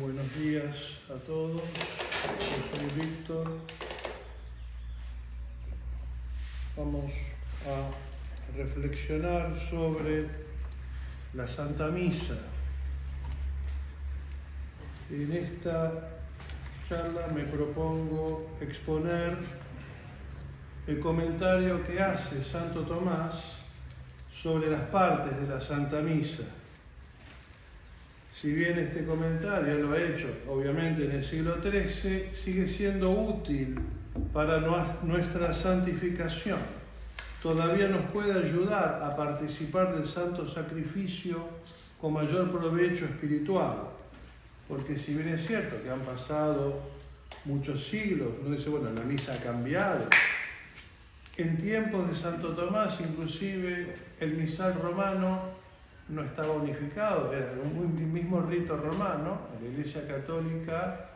Buenos días a todos, yo soy Víctor. Vamos a reflexionar sobre la Santa Misa. En esta charla me propongo exponer el comentario que hace Santo Tomás sobre las partes de la Santa Misa. Si bien este comentario lo ha hecho obviamente en el siglo XIII, sigue siendo útil para nuestra santificación. Todavía nos puede ayudar a participar del santo sacrificio con mayor provecho espiritual. Porque si bien es cierto que han pasado muchos siglos, uno dice, bueno, la misa ha cambiado. En tiempos de Santo Tomás, inclusive, el misal romano no estaba unificado, era un mismo rito romano. En la Iglesia Católica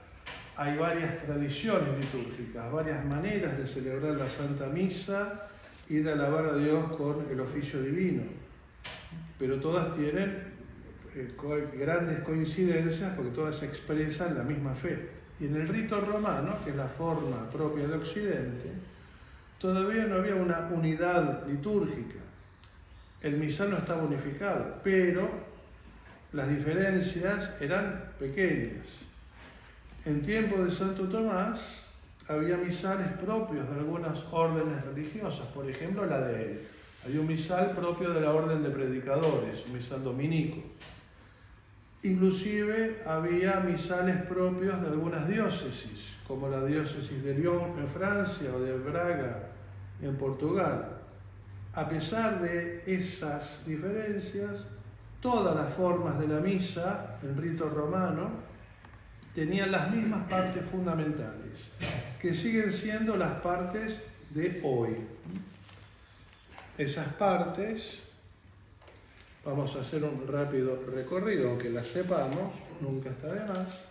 hay varias tradiciones litúrgicas, varias maneras de celebrar la Santa Misa y de alabar a Dios con el oficio divino. Pero todas tienen grandes coincidencias porque todas expresan la misma fe. Y en el rito romano, que es la forma propia de Occidente, todavía no había una unidad litúrgica. El misal no estaba unificado, pero las diferencias eran pequeñas. En tiempo de Santo Tomás había misales propios de algunas órdenes religiosas, por ejemplo la de él. Había un misal propio de la orden de predicadores, un misal dominico. Inclusive había misales propios de algunas diócesis, como la diócesis de Lyon en Francia o de Braga en Portugal. A pesar de esas diferencias, todas las formas de la misa, el rito romano, tenían las mismas partes fundamentales, que siguen siendo las partes de hoy. Esas partes, vamos a hacer un rápido recorrido, aunque las sepamos, nunca está de más.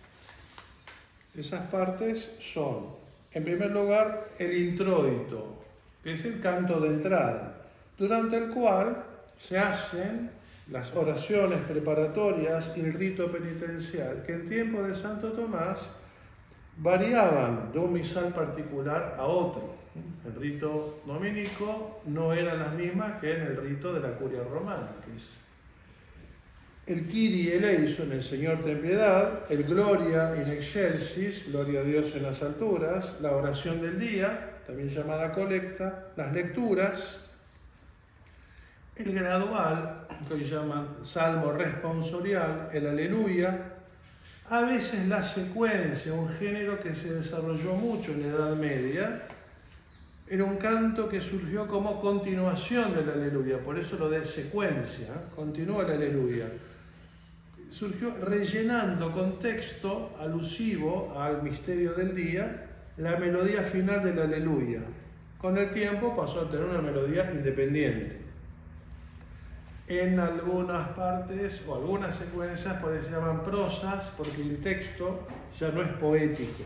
Esas partes son, en primer lugar, el introito, que es el canto de entrada, durante el cual se hacen las oraciones preparatorias y el rito penitencial, que en tiempo de Santo Tomás variaban de un misal particular a otro. El rito dominico no eran las mismas que en el rito de la curia romana, que es el Kyrie eleison, el Señor ten piedad, el Gloria in excelsis, gloria a Dios en las alturas, la oración del día, también llamada colecta, las lecturas, el gradual, que hoy llaman salmo responsorial, el aleluya, a veces la secuencia, un género que se desarrolló mucho en la Edad Media, era un canto que surgió como continuación del aleluya, por eso lo de secuencia, continúa el aleluya. Surgió rellenando con texto alusivo al misterio del día la melodía final del aleluya. Con el tiempo pasó a tener una melodía independiente. En algunas partes o algunas secuencias por eso se llaman prosas, porque el texto ya no es poético.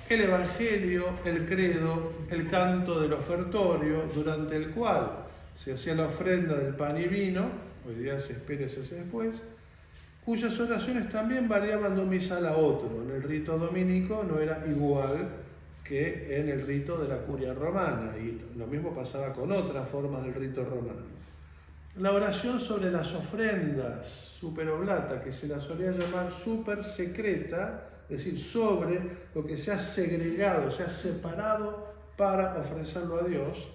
El Evangelio, el credo, el canto del ofertorio, durante el cual se hacía la ofrenda del pan y vino, hoy día se espera se hace después, cuyas oraciones también variaban de un misal a otro. En el rito dominico no era igual que en el rito de la curia romana, y lo mismo pasaba con otras formas del rito romano. La oración sobre las ofrendas superoblata, que se la solía llamar super secreta, es decir, sobre lo que se ha segregado, se ha separado para ofrecerlo a Dios,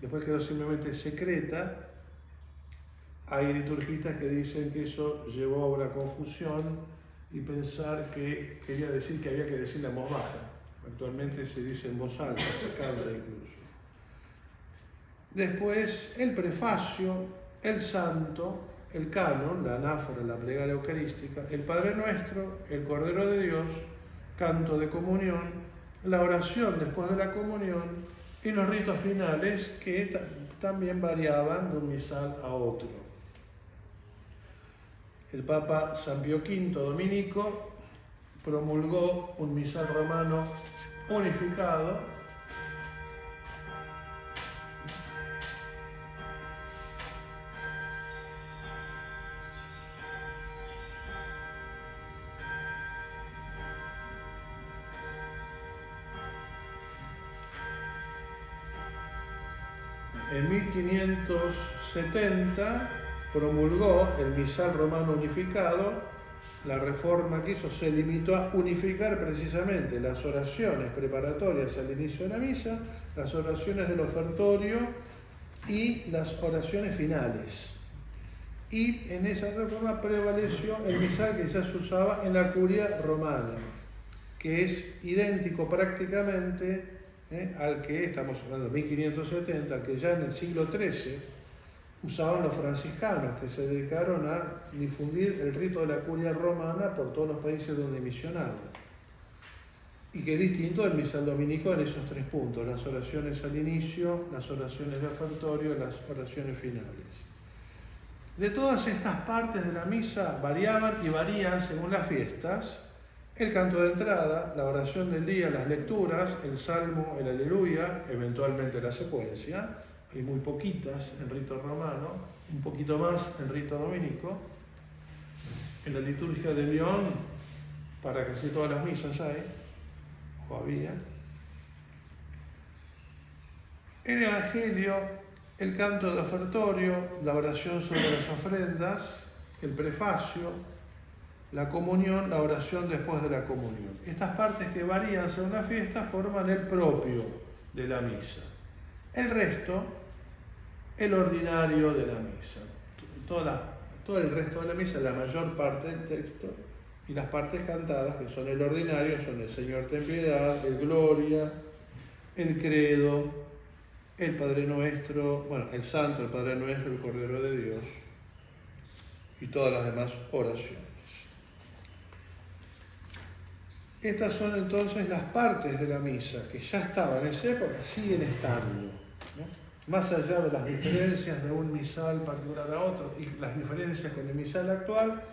después quedó simplemente secreta. Hay liturgistas que dicen que eso llevó a una confusión y pensar que quería decir que había que decirla en voz baja. Actualmente se dice en voz alta, se canta incluso. Después el prefacio, el santo, el canon, la anáfora, la plegaria eucarística, el Padre Nuestro, el Cordero de Dios, canto de comunión, la oración después de la comunión y los ritos finales que también variaban de un misal a otro. El Papa San Pío V dominico promulgó un misal romano unificado, en 1570 promulgó el misal romano unificado. La reforma que hizo se limitó a unificar precisamente las oraciones preparatorias al inicio de la misa, las oraciones del ofertorio y las oraciones finales. Y en esa reforma prevaleció el misal que ya se usaba en la curia romana, que es idéntico prácticamente al que, estamos hablando de 1570, al que ya en el siglo XIII usaban los franciscanos, que se dedicaron a difundir el rito de la curia romana por todos los países donde misionaban. Y que es distinto del misal dominico en esos tres puntos: las oraciones al inicio, las oraciones de ofertorio, las oraciones finales. De todas estas partes de la misa variaban y varían según las fiestas: el canto de entrada, la oración del día, las lecturas, el salmo, el aleluya, eventualmente la secuencia. Hay muy poquitas en rito romano, un poquito más en rito dominico. En la liturgia de León, para casi todas las misas hay, o había. El Evangelio, el canto de ofertorio, la oración sobre las ofrendas, el prefacio, la comunión, la oración después de la comunión. Estas partes que varían según la fiesta forman el propio de la misa. El resto, el ordinario de la misa. Todo el resto de la misa, la mayor parte del texto, y las partes cantadas, que son el ordinario, son el Señor ten piedad, el Gloria, el Credo, el Padre Nuestro, el Santo, el Padre Nuestro, el Cordero de Dios, y todas las demás oraciones. Estas son entonces las partes de la misa que ya estaban en esa época, siguen estando, ¿no? Más allá de las diferencias de un misal particular a otro y las diferencias con el misal actual,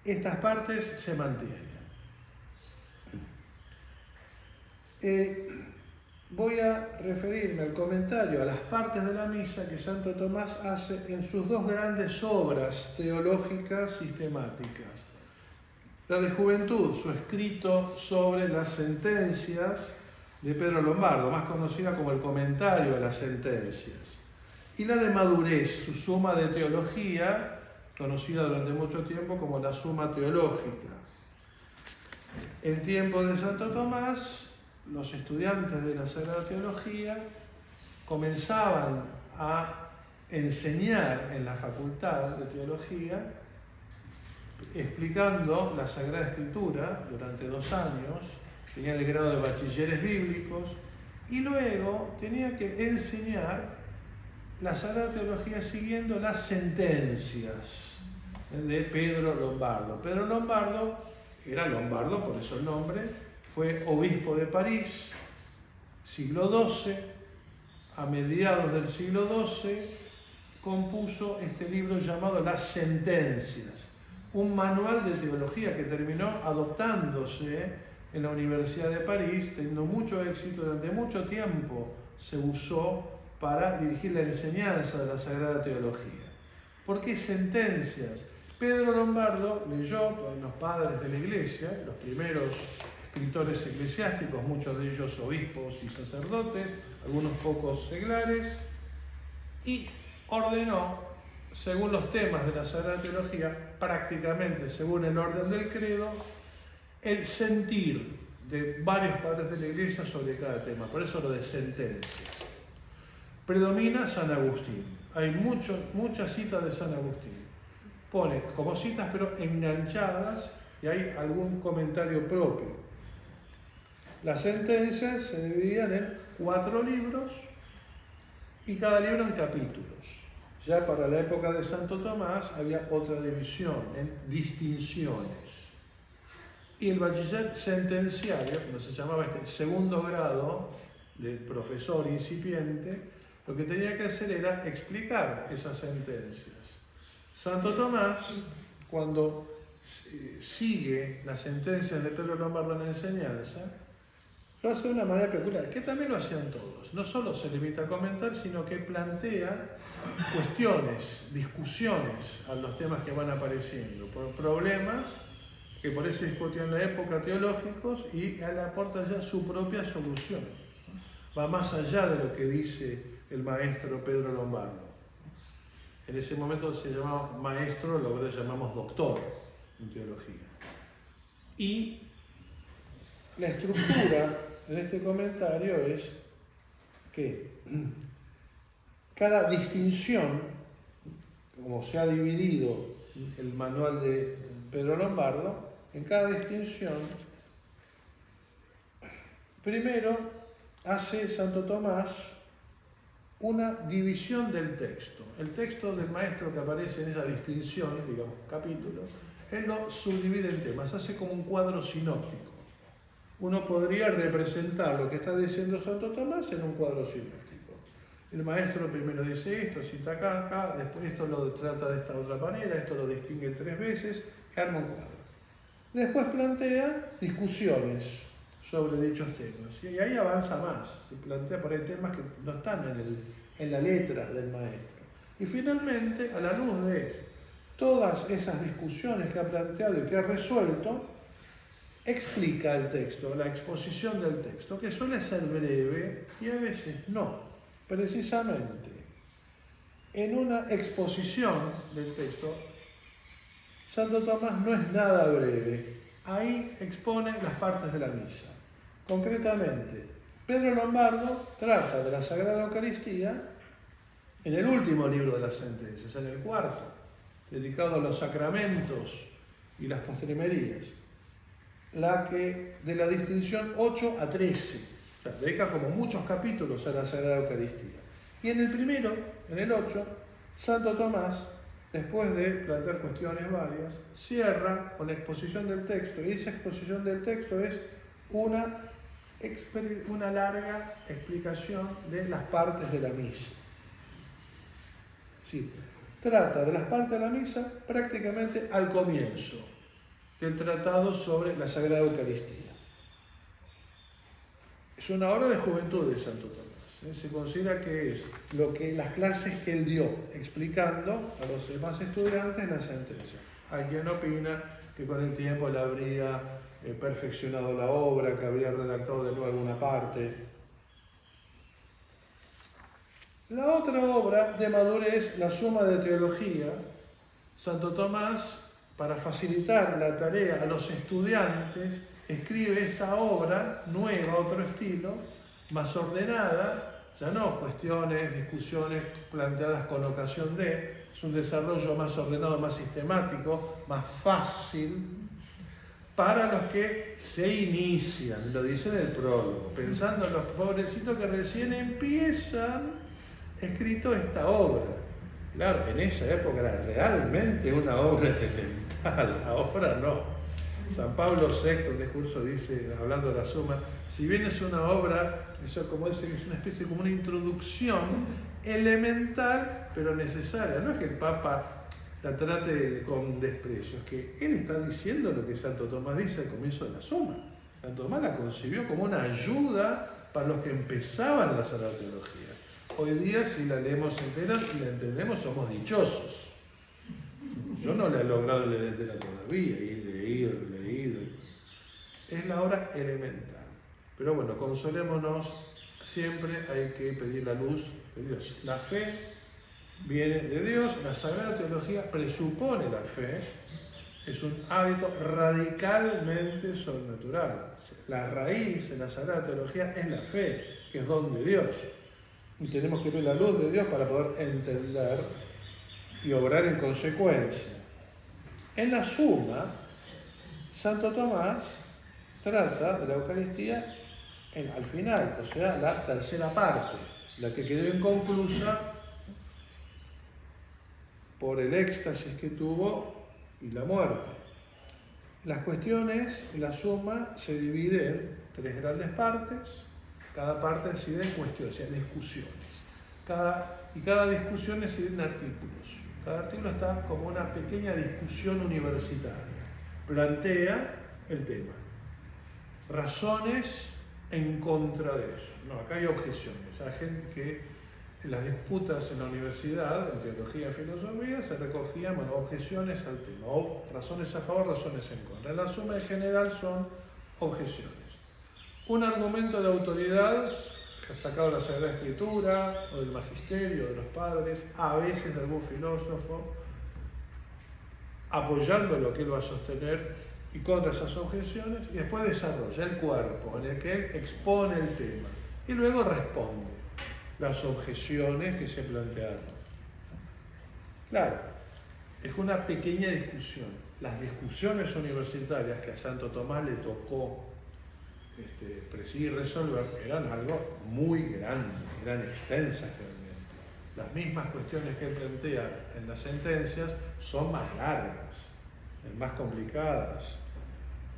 estas partes se mantienen. Voy a referirme al comentario a las partes de la misa que Santo Tomás hace en sus dos grandes obras teológicas sistemáticas. La de Juventud, su escrito sobre las sentencias de Pedro Lombardo, más conocida como el Comentario a las Sentencias. Y la de Madurez, su Suma de Teología, conocida durante mucho tiempo como la Suma Teológica. En tiempo de Santo Tomás, los estudiantes de la Sagrada Teología comenzaban a enseñar en la Facultad de Teología, explicando la Sagrada Escritura durante 2 años, tenían el grado de bachilleres bíblicos, y luego tenía que enseñar la Sagrada Teología siguiendo las sentencias de Pedro Lombardo. Pedro Lombardo era lombardo, por eso el nombre, fue obispo de París, siglo XII, a mediados del siglo XII, compuso este libro llamado Las Sentencias, un manual de teología que terminó adoptándose en la Universidad de París, teniendo mucho éxito. Durante mucho tiempo se usó para dirigir la enseñanza de la Sagrada Teología. ¿Por qué sentencias? Pedro Lombardo leyó a los padres de la Iglesia, los primeros escritores eclesiásticos, muchos de ellos obispos y sacerdotes, algunos pocos seglares, y ordenó, según los temas de la Sagrada Teología, prácticamente según el orden del credo, el sentir de varios padres de la Iglesia sobre cada tema. Por eso lo de sentencias. Predomina San Agustín. Hay muchas citas de San Agustín. Pone como citas pero enganchadas y hay algún comentario propio. Las sentencias se dividían en 4 libros y cada libro en capítulos. Ya para la época de Santo Tomás había otra división, en distinciones. Y el bachiller sentenciario, como se llamaba este segundo grado de profesor incipiente, lo que tenía que hacer era explicar esas sentencias. Santo Tomás, cuando sigue las sentencias de Pedro Lombardo en la enseñanza, lo hace de una manera peculiar, que también lo hacían todos. No solo se limita a comentar, sino que plantea cuestiones, discusiones a los temas que van apareciendo, por problemas que por eso se discutían en la época teológicos, y él aporta ya su propia solución. Va más allá de lo que dice el maestro Pedro Lombardo. En ese momento se llamaba maestro, lo que llamamos doctor en teología. Y la estructura en este comentario es que cada distinción, como se ha dividido el manual de Pedro Lombardo, en cada distinción, primero hace Santo Tomás una división del texto. El texto del maestro que aparece en esa distinción, digamos, capítulos, él lo subdivide en temas, hace como un cuadro sinóptico. Uno podría representar lo que está diciendo Santo Tomás en un cuadro sinóptico. El maestro primero dice esto, cita acá, después esto lo trata de esta otra manera, esto lo distingue 3 veces, y arma un cuadro. Después plantea discusiones sobre dichos temas, y ahí avanza más, se plantea por ahí temas que no están en la letra del maestro. Y finalmente, a la luz de todas esas discusiones que ha planteado y que ha resuelto, explica el texto, la exposición del texto, que suele ser breve y a veces no. Precisamente, en una exposición del texto, Santo Tomás no es nada breve. Ahí expone las partes de la misa. Concretamente, Pedro Lombardo trata de la Sagrada Eucaristía en el último libro de las sentencias, en el 4, dedicado a los sacramentos y las postrimerías, de la distinción 8 a 13. O sea, dedica como muchos capítulos a la Sagrada Eucaristía. Y en el primero, en el 8, Santo Tomás, después de plantear cuestiones varias, cierra con la exposición del texto. Y esa exposición del texto es una larga explicación de las partes de la misa. Sí, trata de las partes de la misa prácticamente al comienzo del tratado sobre la Sagrada Eucaristía. Es una obra de juventud de Santo Tomás. Se considera que es las clases que él dio explicando a los demás estudiantes la sentencia. Hay quien opina que con el tiempo él habría perfeccionado la obra, que habría redactado de nuevo alguna parte. La otra obra de madurez, la Suma de Teología. Santo Tomás, para facilitar la tarea a los estudiantes, escribe esta obra nueva, otro estilo, más ordenada, ya no cuestiones, discusiones planteadas con ocasión de, es un desarrollo más ordenado, más sistemático, más fácil, para los que se inician, lo dice en el prólogo, pensando en los pobrecitos que recién empiezan, escrito esta obra. Claro, en esa época era realmente una obra elemental, ahora no. San Pablo VI, en un discurso, dice, hablando de la Suma, si bien es una obra, eso como dice, es una especie como una introducción elemental, pero necesaria. No es que el Papa la trate con desprecio, es que él está diciendo lo que Santo Tomás dice al comienzo de la Suma. Santo Tomás la concibió como una ayuda para los que empezaban la Sagrada Teología. Hoy día, si la leemos entera y la entendemos, somos dichosos. Yo no la he logrado leer entera todavía, y he leído. Es la obra elemental. Pero bueno, consolémonos, siempre hay que pedir la luz de Dios. La fe viene de Dios, la Sagrada Teología presupone la fe, es un hábito radicalmente sobrenatural. La raíz de la Sagrada Teología es la fe, que es don de Dios. Y tenemos que ver la luz de Dios para poder entender y obrar en consecuencia. En la Suma, Santo Tomás trata de la Eucaristía al final, o sea, la tercera parte, la que quedó inconclusa por el éxtasis que tuvo y la muerte. Las cuestiones, la Suma se divide en 3 grandes partes, cada parte decide en cuestiones, o sea, discusiones. Cada discusión decide en artículos. Cada artículo está como una pequeña discusión universitaria. Plantea el tema. Razones en contra de eso. No, acá hay objeciones. Hay gente que en las disputas en la universidad, en teología y filosofía, se recogían objeciones al tema. O razones a favor, razones en contra. En la Suma en general son objeciones. Un argumento de autoridad sacado de la Sagrada Escritura, o del Magisterio, de los padres, a veces de algún filósofo, apoyando lo que él va a sostener y contra esas objeciones, y después desarrolla el cuerpo en el que él expone el tema y luego responde las objeciones que se plantearon. Claro, es una pequeña discusión. Las discusiones universitarias que a Santo Tomás le tocó presidir y resolver eran algo muy grande, eran extensas realmente. Las mismas cuestiones que él plantea en las sentencias son más largas, más complicadas.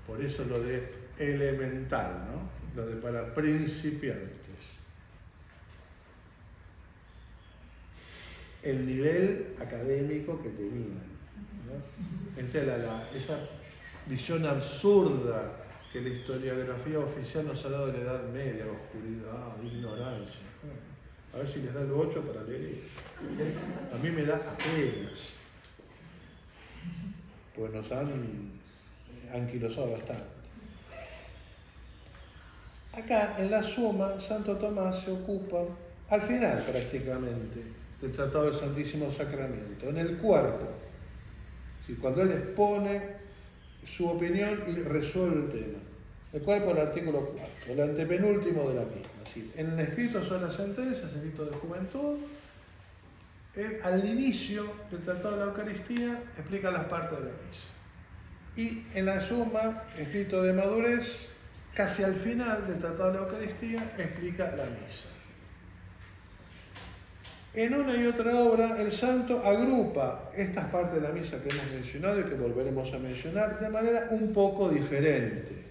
Por eso lo de elemental, ¿no? Lo de para principiantes. El nivel académico que tenían, ¿no? Esa visión absurda que la historiografía oficial nos ha dado de la Edad Media, oscuridad, ignorancia. A ver si les da el 8 para leer. A mí me da apenas, pues nos han anquilosado bastante. Acá, en la Suma, Santo Tomás se ocupa, al final prácticamente, del Tratado del Santísimo Sacramento, en el cuerpo. ¿Sí? Cuando él expone su opinión y resuelve el tema. El cuerpo del artículo 4, el antepenúltimo de la misma. ¿Sí? En el escrito sobre las sentencias, el escrito de juventud, al inicio del Tratado de la Eucaristía explica las partes de la misa. Y en la Suma, escrito de madurez, casi al final del Tratado de la Eucaristía, explica la misa. En una y otra obra, el santo agrupa estas partes de la misa que hemos mencionado y que volveremos a mencionar de manera un poco diferente.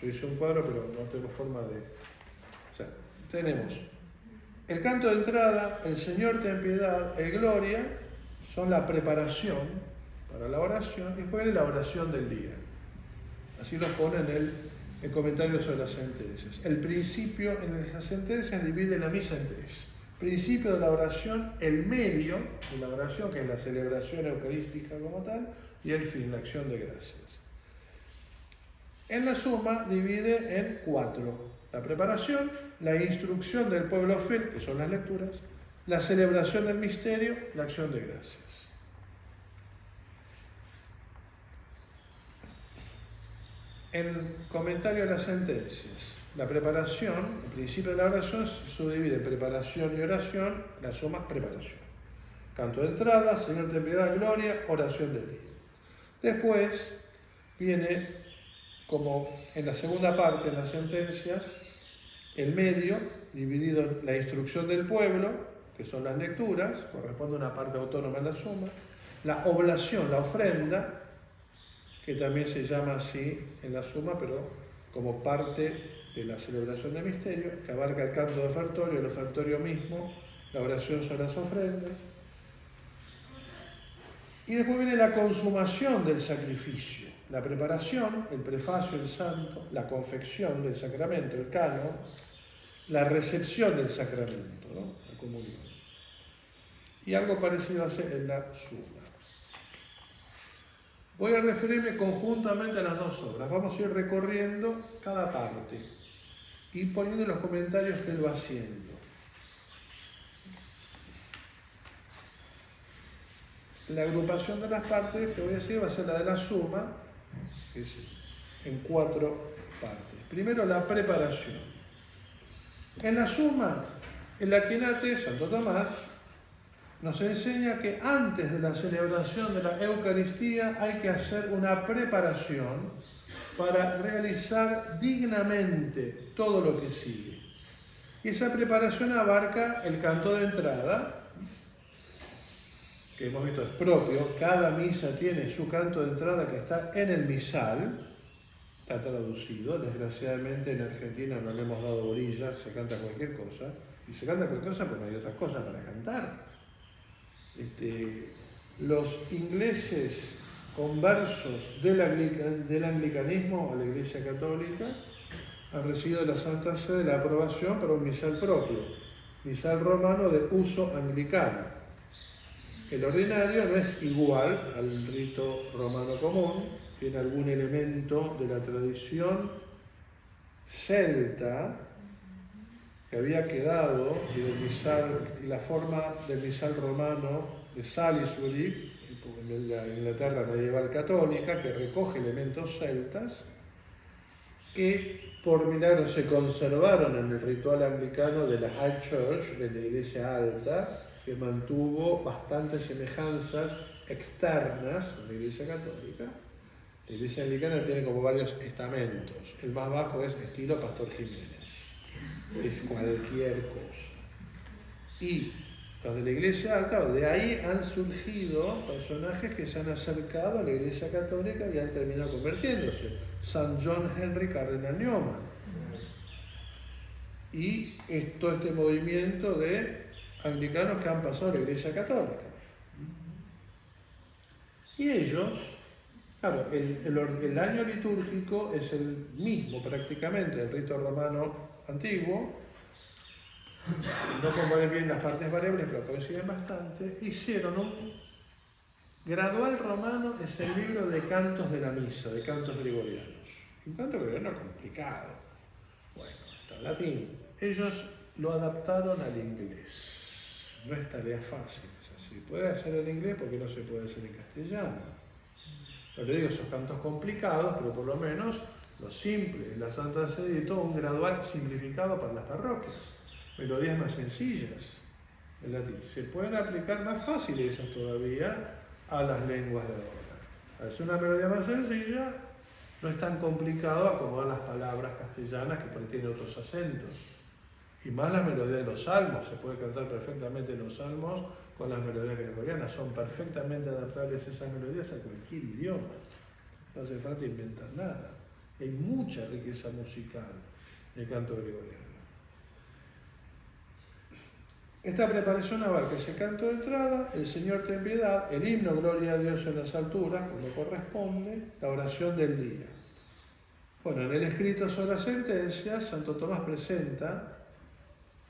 Yo hice un cuadro, pero no tengo forma de... O sea, tenemos el canto de entrada, el Señor ten piedad, el Gloria, son la preparación para la oración, y después la oración del día. Así lo pone en el comentario sobre las sentencias. El principio en esas sentencias divide la misa en tres. Principio de la oración, el medio de la oración, que es la celebración eucarística como tal, y el fin, la acción de gracias. En la Suma divide en 4. La preparación, la instrucción del pueblo fiel, que son las lecturas, la celebración del misterio, la acción de gracias. En comentario a las sentencias, la preparación, el principio de la oración se subdivide en preparación y oración, la Suma es preparación. Canto de entrada, Señor ten piedad, gloria, oración del día. Después viene, como en la segunda parte, en las sentencias, el medio, dividido en la instrucción del pueblo, que son las lecturas, corresponde a una parte autónoma en la Suma, la oblación, la ofrenda, que también se llama así en la Suma, pero como parte de la celebración del misterio, que abarca el canto de ofertorio, el ofertorio mismo, la oración sobre las ofrendas. Y después viene la consumación del sacrificio, la preparación, el prefacio del santo, la confección del sacramento, el canon, la recepción del sacramento, ¿no? La comunión. Y algo parecido hace en la Suma. Voy a referirme conjuntamente a las dos obras. Vamos a ir recorriendo cada parte y poniendo los comentarios que él va haciendo. La agrupación de las partes que voy a decir va a ser la de la Suma, que es en 4 partes. Primero, la preparación. En la Suma, el Aquinate, Santo Tomás, nos enseña que antes de la celebración de la Eucaristía hay que hacer una preparación para realizar dignamente todo lo que sigue. Y esa preparación abarca el canto de entrada, que hemos visto es propio. Cada misa tiene su canto de entrada que está en el misal, está traducido. Desgraciadamente en Argentina no le hemos dado bolilla, se canta cualquier cosa, y se canta cualquier cosa porque no hay otra cosa para cantar. Los ingleses conversos del anglicanismo a la Iglesia Católica han recibido de la Santa Sede la aprobación para un misal propio, misal romano de uso anglicano. El ordinario no es igual al rito romano común, tiene algún elemento de la tradición celta, que había quedado y del misal, la forma del misal romano de Salisbury, en la Inglaterra medieval católica, que recoge elementos celtas, que por milagro se conservaron en el ritual anglicano de la High Church, de la Iglesia Alta, que mantuvo bastantes semejanzas externas con la Iglesia Católica. La Iglesia Anglicana tiene como varios estamentos. El más bajo es estilo Pastor Jiménez, es cualquier cosa. Y los de la Iglesia Alta, de ahí han surgido personajes que se han acercado a la Iglesia Católica y han terminado convirtiéndose. San John Henry Cardinal Newman. Y todo este movimiento de anglicanos que han pasado a la Iglesia Católica. Y ellos, claro, el año litúrgico es el mismo prácticamente del rito romano antiguo. No componen bien las partes variables, pero coinciden bastante. Hicieron un gradual romano, es el libro de cantos de la misa, de cantos gregorianos. Un canto gregoriano complicado. Bueno, está en latín. Ellos lo adaptaron al inglés. No es tarea fácil, es así. Puede hacer el inglés porque no se puede hacer en castellano. Pero le digo, esos cantos complicados, pero por lo menos lo simple. La Santa Sede editó un gradual simplificado para las parroquias. Melodías más sencillas en latín. Se pueden aplicar más fáciles esas todavía a las lenguas de ahora. Al ser una melodía más sencilla, no es tan complicado acomodar las palabras castellanas que tienen otros acentos. Y más la melodía de los salmos, se puede cantar perfectamente los salmos con las melodías gregorianas, son perfectamente adaptables esas melodías a cualquier idioma. No hace falta inventar nada. Hay mucha riqueza musical en el canto gregoriano. Esta preparación abarca ese canto de entrada, el Señor ten piedad, el himno Gloria a Dios en las alturas, cuando corresponde, la oración del día. Bueno, en el escrito sobre las sentencias, Santo Tomás presenta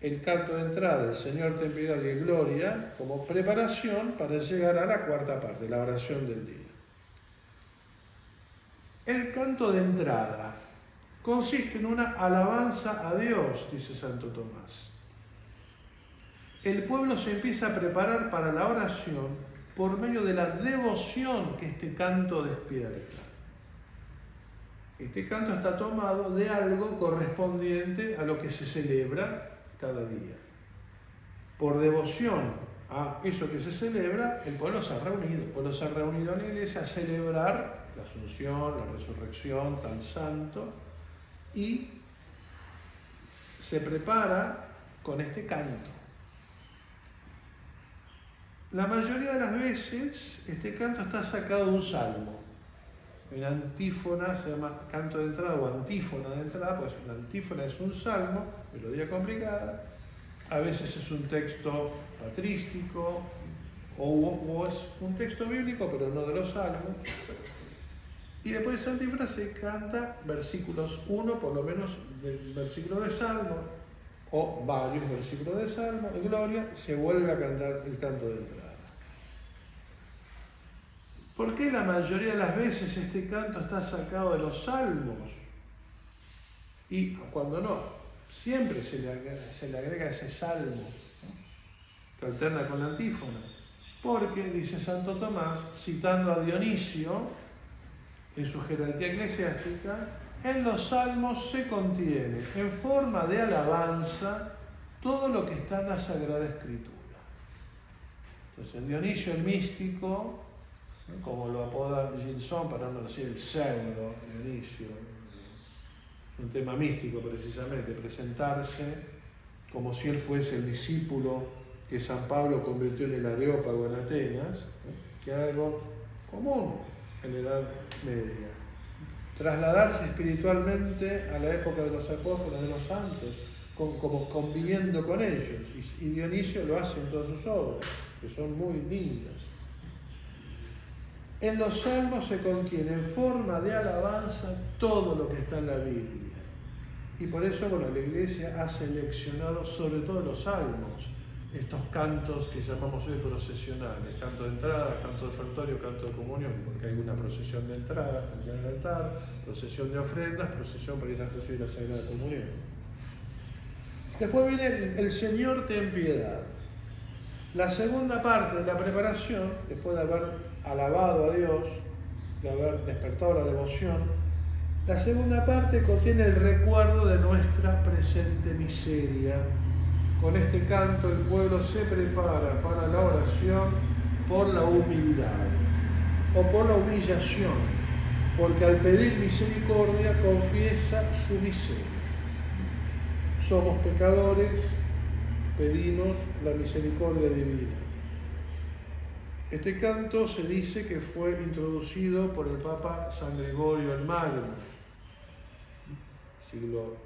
el canto de entrada, el Señor ten piedad y gloria, como preparación para llegar a la cuarta parte, la oración del día. El canto de entrada consiste en una alabanza a Dios, dice Santo Tomás. El pueblo se empieza a preparar para la oración por medio de la devoción que este canto despierta. Este canto está tomado de algo correspondiente a lo que se celebra cada día. Por devoción a eso que se celebra, el pueblo se ha reunido en la iglesia a celebrar la Asunción, la Resurrección, tan santo, y se prepara con este canto. La mayoría de las veces este canto está sacado de un salmo. En antífona se llama canto de entrada o antífona de entrada, pues una antífona es un salmo, melodía complicada, a veces es un texto patrístico o es un texto bíblico, pero no de los salmos. Y después de esa antífona se canta versículos, uno por lo menos del versículo de salmo, o varios versículos de salmo, de gloria, se vuelve a cantar el canto de entrada. ¿Por qué la mayoría de las veces este canto está sacado de los salmos? Y cuando no, siempre se le agrega ese salmo, ¿no?, que alterna con la antífona. Porque, dice Santo Tomás, citando a Dionisio, en su jerarquía eclesiástica, en los salmos se contiene, en forma de alabanza, todo lo que está en la Sagrada Escritura. Entonces, Dionisio el místico, como lo apoda Gilson, para no decir el pseudo Dionisio, un tema místico precisamente, presentarse como si él fuese el discípulo que San Pablo convirtió en el Areópago en Atenas, que es algo común en la Edad Media. Trasladarse espiritualmente a la época de los apóstoles, de los santos, como conviviendo con ellos. Y Dionisio lo hace en todas sus obras, que son muy lindas. En los salmos se contiene en forma de alabanza todo lo que está en la Biblia. Y por eso, bueno, la Iglesia ha seleccionado sobre todo los salmos estos cantos que llamamos hoy procesionales, canto de entrada, canto de ofertorio, canto de comunión, porque hay una procesión de entrada hasta llegar al altar, procesión de ofrendas, procesión para ir a recibir la Sagrada Comunión. Después viene el Señor ten piedad. La segunda parte de la preparación, después de haber alabado a Dios, de haber despertado la devoción, la segunda parte contiene el recuerdo de nuestra presente miseria. Con este canto el pueblo se prepara para la oración por la humildad o por la humillación, porque al pedir misericordia confiesa su miseria. Somos pecadores, pedimos la misericordia divina. Este canto se dice que fue introducido por el Papa San Gregorio el Magno, siglo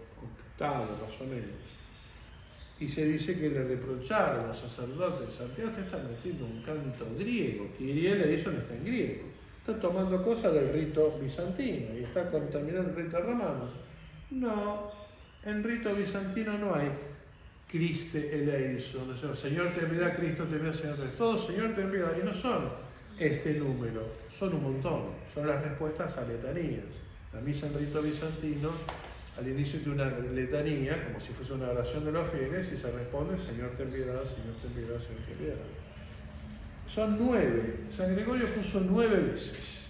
VIII más o menos. Y se dice que le reprocharon a los sacerdotes: Santiago, usted está metiendo un canto griego, Kyrie eleison está en griego, está tomando cosas del rito bizantino y está contaminando el rito romano. No, en rito bizantino no hay Christe eleison, o sea, Señor ten piedad, Cristo ten piedad, Señor ten piedad. Todos Señor ten piedad, y no son este número, son un montón, son las respuestas a letanías. La misa en rito bizantino, al inicio de una letanía, como si fuese una oración de los fieles, y se responde: Señor ten piedad, Señor ten piedad, Señor ten piedad. Son 9, San Gregorio puso 9 veces.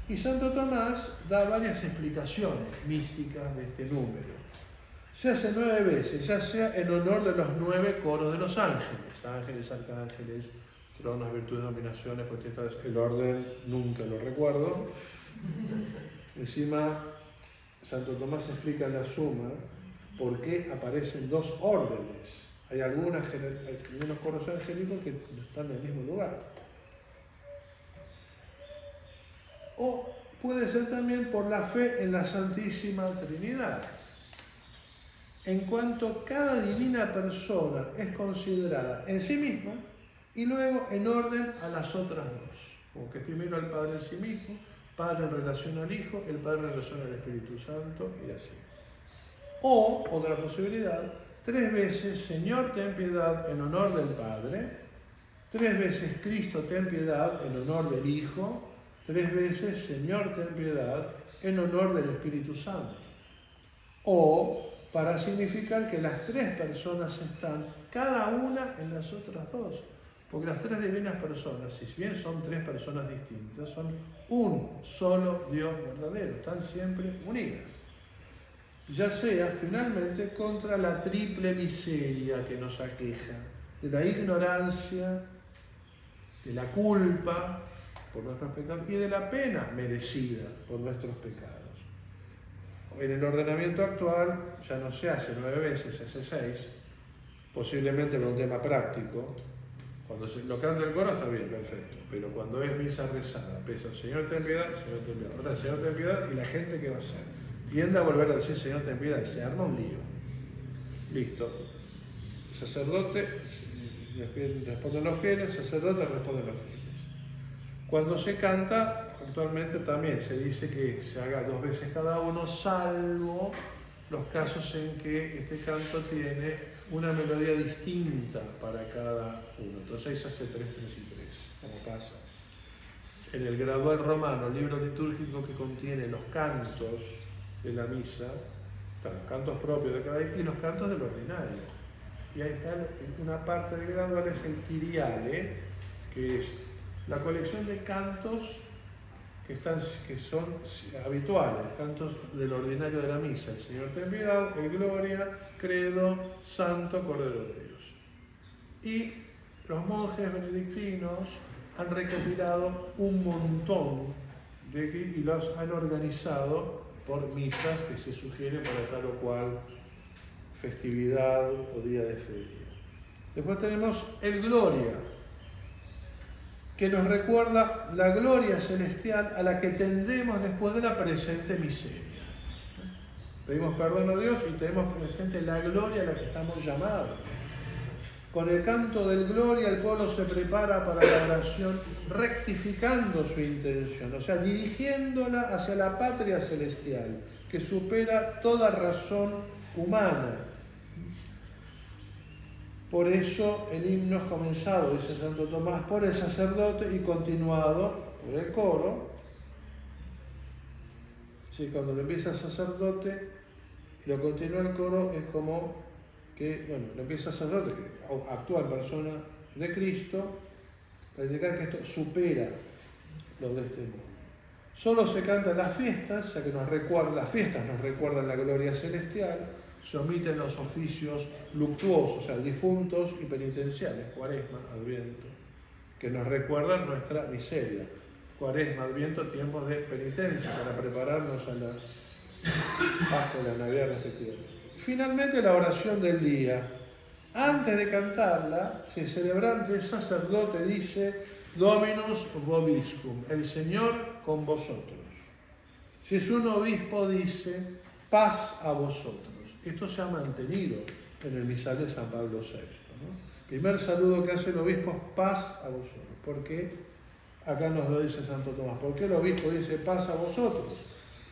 Y Santo Tomás da varias explicaciones místicas de este número. Se hace 9 veces, ya sea en honor de los 9 coros de los ángeles, ángeles, arcángeles, tronos, virtudes, dominaciones, potestades. El orden nunca lo recuerdo. Encima, Santo Tomás explica en la Suma por qué aparecen 2 órdenes. Hay algunos coros angélicos que están en el mismo lugar. O puede ser también por la fe en la Santísima Trinidad. En cuanto cada divina persona es considerada en sí misma y luego en orden a las otras 2. Como que primero el Padre en sí mismo, Padre en relación al Hijo, el Padre en relación al Espíritu Santo y así. O, otra posibilidad, 3 veces Señor ten piedad en honor del Padre, 3 veces Cristo ten piedad en honor del Hijo, 3 veces Señor ten piedad en honor del Espíritu Santo. O para significar que las 3 personas están cada una en las otras 2. Porque las 3 divinas personas, si bien son 3 personas distintas, son un solo Dios verdadero, están siempre unidas. Ya sea finalmente contra la triple miseria que nos aqueja, de la ignorancia, de la culpa por nuestros pecados y de la pena merecida por nuestros pecados. En el ordenamiento actual ya no se hace 9 veces, se hace 6, posiblemente por un tema práctico. Cuando lo canta el coro está bien, perfecto, pero cuando es misa rezada, pesa Señor ten piedad, Señor ten piedad, ahora Señor ten piedad, y la gente ¿qué va a hacer? Tiende a volver a decir Señor ten piedad y se arma un lío. Listo. El sacerdote responden los fieles, el sacerdote responden los fieles. Cuando se canta, actualmente también se dice que se haga 2 veces cada uno, salvo los casos en que este canto tiene una melodía distinta para cada uno. Entonces ahí se hace 3, 3 y 3, como pasa. En el gradual romano, el libro litúrgico que contiene los cantos de la misa, están los cantos propios de cada día y los cantos del ordinario. Y ahí está una parte del gradual, es el Kyriale, que es la colección de cantos que son habituales, cantos del ordinario de la misa: el Señor ten piedad, el Gloria, Credo, Santo, Cordero de Dios. Y los monjes benedictinos han recopilado un montón y los han organizado por misas que se sugieren para tal o cual festividad o día de feria. Después tenemos el Gloria, que nos recuerda la gloria celestial a la que tendemos después de la presente miseria. Pedimos perdón a Dios y tenemos presente la gloria a la que estamos llamados. Con el canto del Gloria el pueblo se prepara para la oración rectificando su intención, o sea, dirigiéndola hacia la patria celestial, que supera toda razón humana. Por eso el himno es comenzado, dice Santo Tomás, por el sacerdote y continuado por el coro. Sí, cuando lo empieza el sacerdote y lo continúa el coro, es como que, bueno, le empieza sacerdote, que actúa en persona de Cristo, para indicar que esto supera lo de este mundo. Solo se canta en las fiestas, ya que las fiestas nos recuerdan la gloria celestial, se omiten los oficios luctuosos, o sea, difuntos y penitenciales, Cuaresma, Adviento, que nos recuerdan nuestra miseria. Cuaresma, Adviento, tiempos de penitencia para prepararnos a la Pascua y la Navidad respectivamente. Finalmente, la oración del día. Antes de cantarla, si el celebrante sacerdote dice Dominus vobiscum, el Señor con vosotros. Si es un obispo, dice paz a vosotros. Esto se ha mantenido en el misal de San Pablo VI, ¿no? Primer saludo que hace el obispo es paz a vosotros. ¿Por qué? Acá nos lo dice Santo Tomás. ¿Por qué el obispo dice paz a vosotros?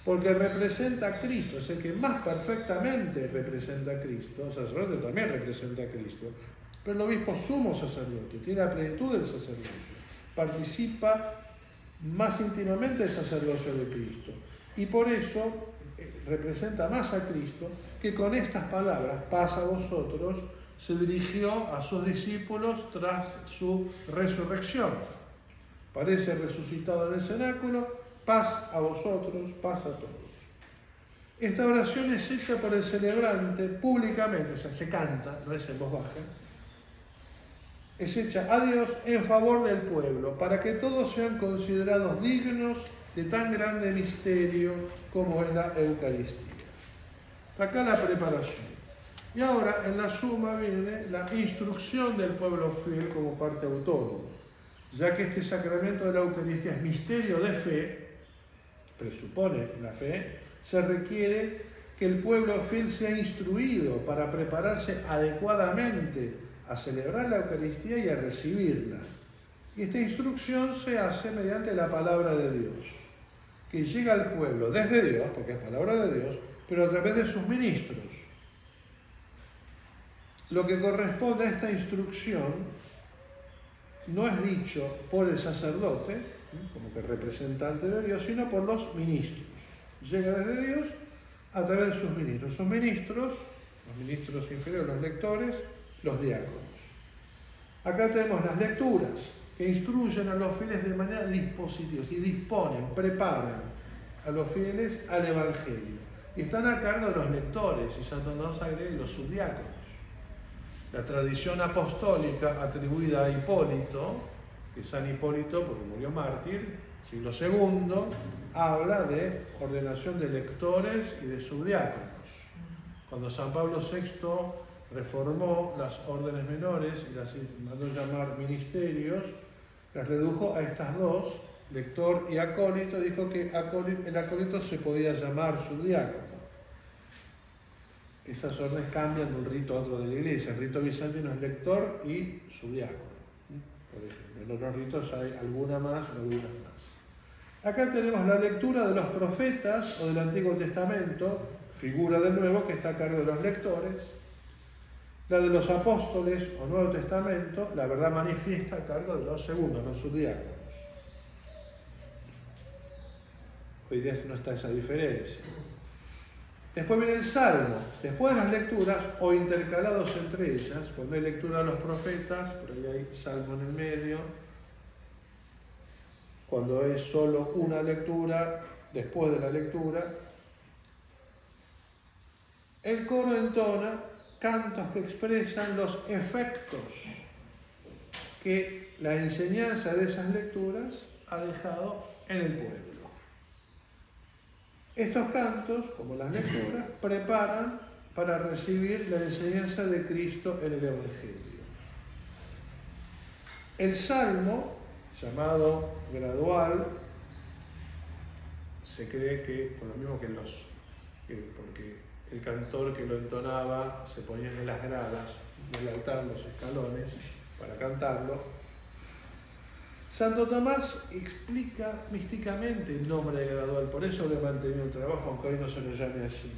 Porque representa a Cristo, es el que más perfectamente representa a Cristo. El sacerdote también representa a Cristo, pero el obispo es sumo sacerdote, tiene la plenitud del sacerdocio, participa más íntimamente del sacerdocio de Cristo. Y por eso representa más a Cristo, que con estas palabras, paz a vosotros, se dirigió a sus discípulos tras su resurrección. Parece resucitado en el cenáculo, paz a vosotros, paz a todos. Esta oración es hecha por el celebrante públicamente, o sea, se canta, no es en voz baja, es hecha a Dios en favor del pueblo, para que todos sean considerados dignos de tan grande misterio como es la Eucaristía. Acá la preparación. Y ahora en la suma viene la instrucción del pueblo fiel como parte autónoma. Ya que este sacramento de la Eucaristía es misterio de fe, presupone la fe, se requiere que el pueblo fiel sea instruido para prepararse adecuadamente a celebrar la Eucaristía y a recibirla. Y esta instrucción se hace mediante la palabra de Dios, que llega al pueblo desde Dios, porque es palabra de Dios, pero a través de sus ministros. Lo que corresponde a esta instrucción no es dicho por el sacerdote, como que representante de Dios, sino por los ministros. Llega desde Dios a través de sus ministros. Sus ministros, los ministros inferiores, los lectores, los diáconos. Acá tenemos las lecturas que instruyen a los fieles de manera dispositiva, y disponen, preparan a los fieles al Evangelio. Y están a cargo de los lectores, y Santo Tomás agrega los subdiáconos. La tradición apostólica atribuida a Hipólito, que San Hipólito, porque murió mártir, siglo II, habla de ordenación de lectores y de subdiáconos. Cuando San Pablo VI reformó las órdenes menores y las mandó llamar ministerios, las redujo a estas dos, lector y acólito. Dijo que el acólito se podía llamar subdiácono. Esas órdenes cambian de un rito a otro de la iglesia. El rito bizantino es lector y subdiácono, por ejemplo. En otros ritos hay alguna más o algunas más. Acá tenemos la lectura de los profetas o del Antiguo Testamento, figura del Nuevo que está a cargo de los lectores. La de los apóstoles o Nuevo Testamento, la verdad manifiesta a cargo de los segundos, los subdiáconos. Hoy día no está esa diferencia. Después viene el Salmo, después de las lecturas o intercalados entre ellas, cuando hay lectura de los profetas, por ahí hay Salmo en el medio. Cuando es solo una lectura, después de la lectura, el coro entona cantos que expresan los efectos que la enseñanza de esas lecturas ha dejado en el pueblo. Estos cantos, como las lecturas, preparan para recibir la enseñanza de Cristo en el Evangelio. El Salmo, llamado gradual, se cree que, por lo mismo porque el cantor que lo entonaba se ponía en las gradas del altar, los escalones, para cantarlo. Santo Tomás explica místicamente el nombre de gradual, por eso le he mantenido el trabajo, aunque hoy no se lo llame así.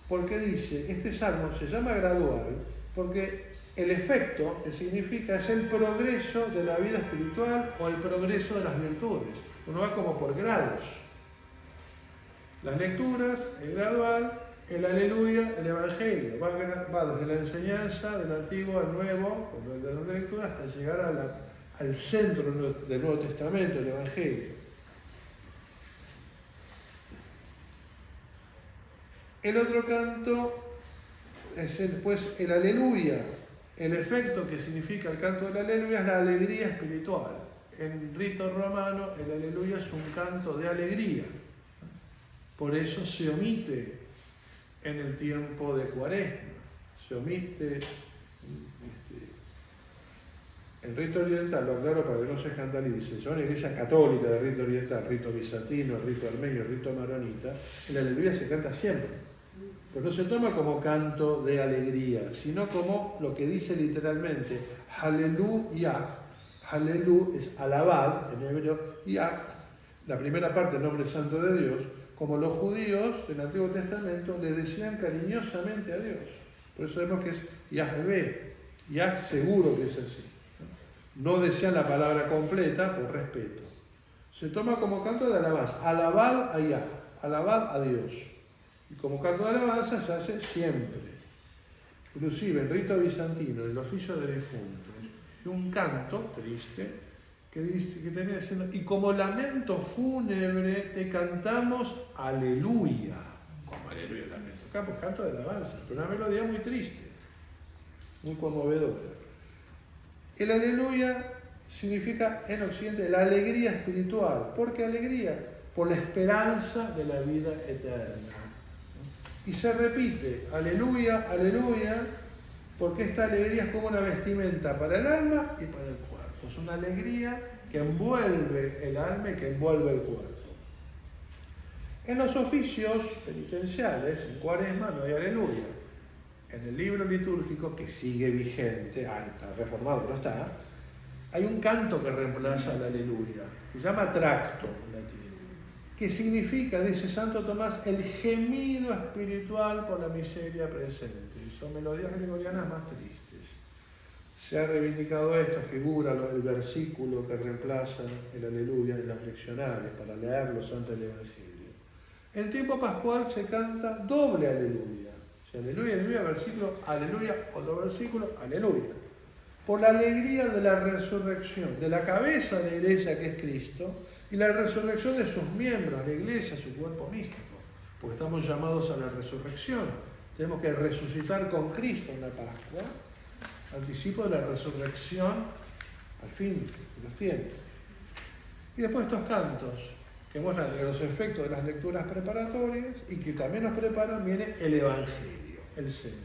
Porque dice, este salmo se llama gradual porque el efecto que significa es el progreso de la vida espiritual o el progreso de las virtudes. Uno va como por grados. Las lecturas, el gradual, el aleluya, el evangelio. Va desde la enseñanza del Antiguo al Nuevo, de la lectura, hasta llegar al centro del Nuevo Testamento, el evangelio. El otro canto es el aleluya. El efecto que significa el canto del aleluya es la alegría espiritual. En rito romano, el aleluya es un canto de alegría. Por eso se omite en el tiempo de Cuaresma. Se omite. El rito oriental, lo aclaro para que no se escandalice, se va a la iglesia católica del rito oriental, rito bizantino, rito armenio, rito maronita, el aleluya se canta siempre. Pero no se toma como canto de alegría, sino como lo que dice literalmente, Hallelujah. Hallelu es alabad, en hebreo, Yah, la primera parte, el nombre santo de Dios, como los judíos del Antiguo Testamento le decían cariñosamente a Dios. Por eso vemos que es Yahvé, Yah seguro que es así. No decían la palabra completa por respeto. Se toma como canto de alabanza, alabad a Yah, alabad a Dios. Y como canto de alabanza se hace siempre. Inclusive en rito bizantino, el oficio de difuntos, un canto triste que termina diciendo, y como lamento fúnebre te cantamos aleluya. Como aleluya lamento. Canto de alabanza, pero una melodía muy triste, muy conmovedora. El aleluya significa en Occidente la alegría espiritual. ¿Por qué alegría? Por la esperanza de la vida eterna. Y se repite, aleluya, aleluya, porque esta alegría es como una vestimenta para el alma y para el cuerpo. Es una alegría que envuelve el alma y que envuelve el cuerpo. En los oficios penitenciales, en Cuaresma, no hay aleluya. En el libro litúrgico, que sigue vigente, está reformado, no está, hay un canto que reemplaza la aleluya, que se llama tracto en latín, que significa, dice Santo Tomás, el gemido espiritual por la miseria presente. Y son melodías gregorianas más tristes. Se ha reivindicado esto, figura el versículo que reemplaza el aleluya en los leccionarios para leerlos antes del Evangelio. En tiempo pascual se canta doble aleluya. Aleluya, aleluya, versículo, aleluya, otro versículo, aleluya. Por la alegría de la resurrección, de la cabeza de la iglesia que es Cristo, y la resurrección de sus miembros, la iglesia, su cuerpo místico, porque estamos llamados a la resurrección. Tenemos que resucitar con Cristo en la Pascua, anticipo de la resurrección al fin de los tiempos. Y después estos cantos, que muestran los efectos de las lecturas preparatorias y que también nos preparan, viene el Evangelio, el centro.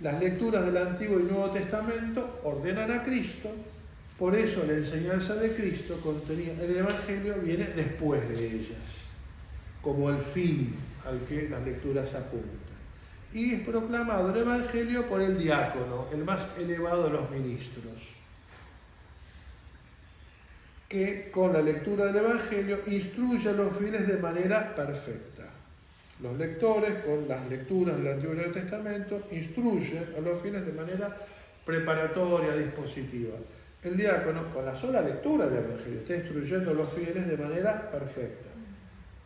Las lecturas del Antiguo y Nuevo Testamento ordenan a Cristo, por eso la enseñanza de Cristo contenida en el Evangelio viene después de ellas, como el fin al que las lecturas apuntan. Y es proclamado el Evangelio por el diácono, el más elevado de los ministros, que con la lectura del Evangelio instruye a los fieles de manera perfecta. Los lectores, con las lecturas del Antiguo y Nuevo Testamento, instruyen a los fieles de manera preparatoria, dispositiva. El diácono, con la sola lectura del Evangelio, está instruyendo a los fieles de manera perfecta.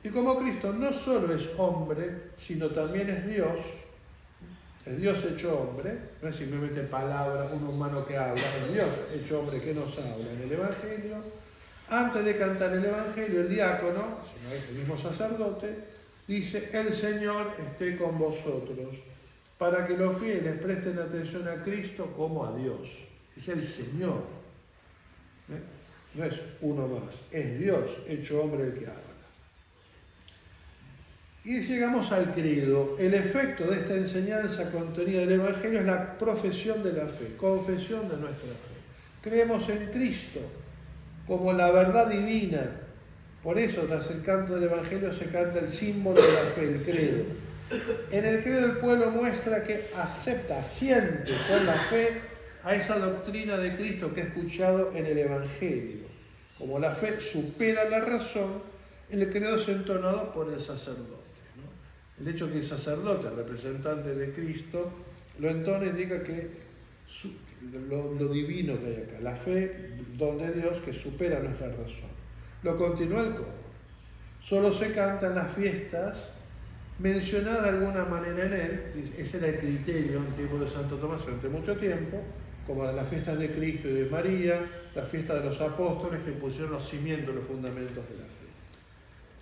Y como Cristo no solo es hombre, sino también es Dios hecho hombre, no es simplemente palabra, un humano que habla, es Dios hecho hombre que nos habla en el Evangelio. Antes de cantar el Evangelio, el diácono, si no es el mismo sacerdote, dice, el Señor esté con vosotros, para que los fieles presten atención a Cristo como a Dios. Es el Señor. No es uno más, es Dios hecho hombre el que habla. Y llegamos al credo. El efecto de esta enseñanza contenida en el Evangelio es la profesión de la fe, confesión de nuestra fe. Creemos en Cristo como la verdad divina. Por eso, tras el canto del Evangelio, se canta el símbolo de la fe, el credo. En el credo el pueblo muestra que acepta, asiente con la fe a esa doctrina de Cristo que ha escuchado en el Evangelio. Como la fe supera la razón, el credo es entonado por el sacerdote. El hecho que el sacerdote, representante de Cristo, lo entona indica que lo divino que hay acá, la fe, don de Dios que supera nuestra razón. Lo continúa el coro. Solo se canta en las fiestas mencionada de alguna manera en él. Ese era el criterio en tiempo de Santo Tomás durante mucho tiempo, como las fiestas de Cristo y de María, la fiesta de los apóstoles que pusieron los cimientos, los fundamentos de la fe.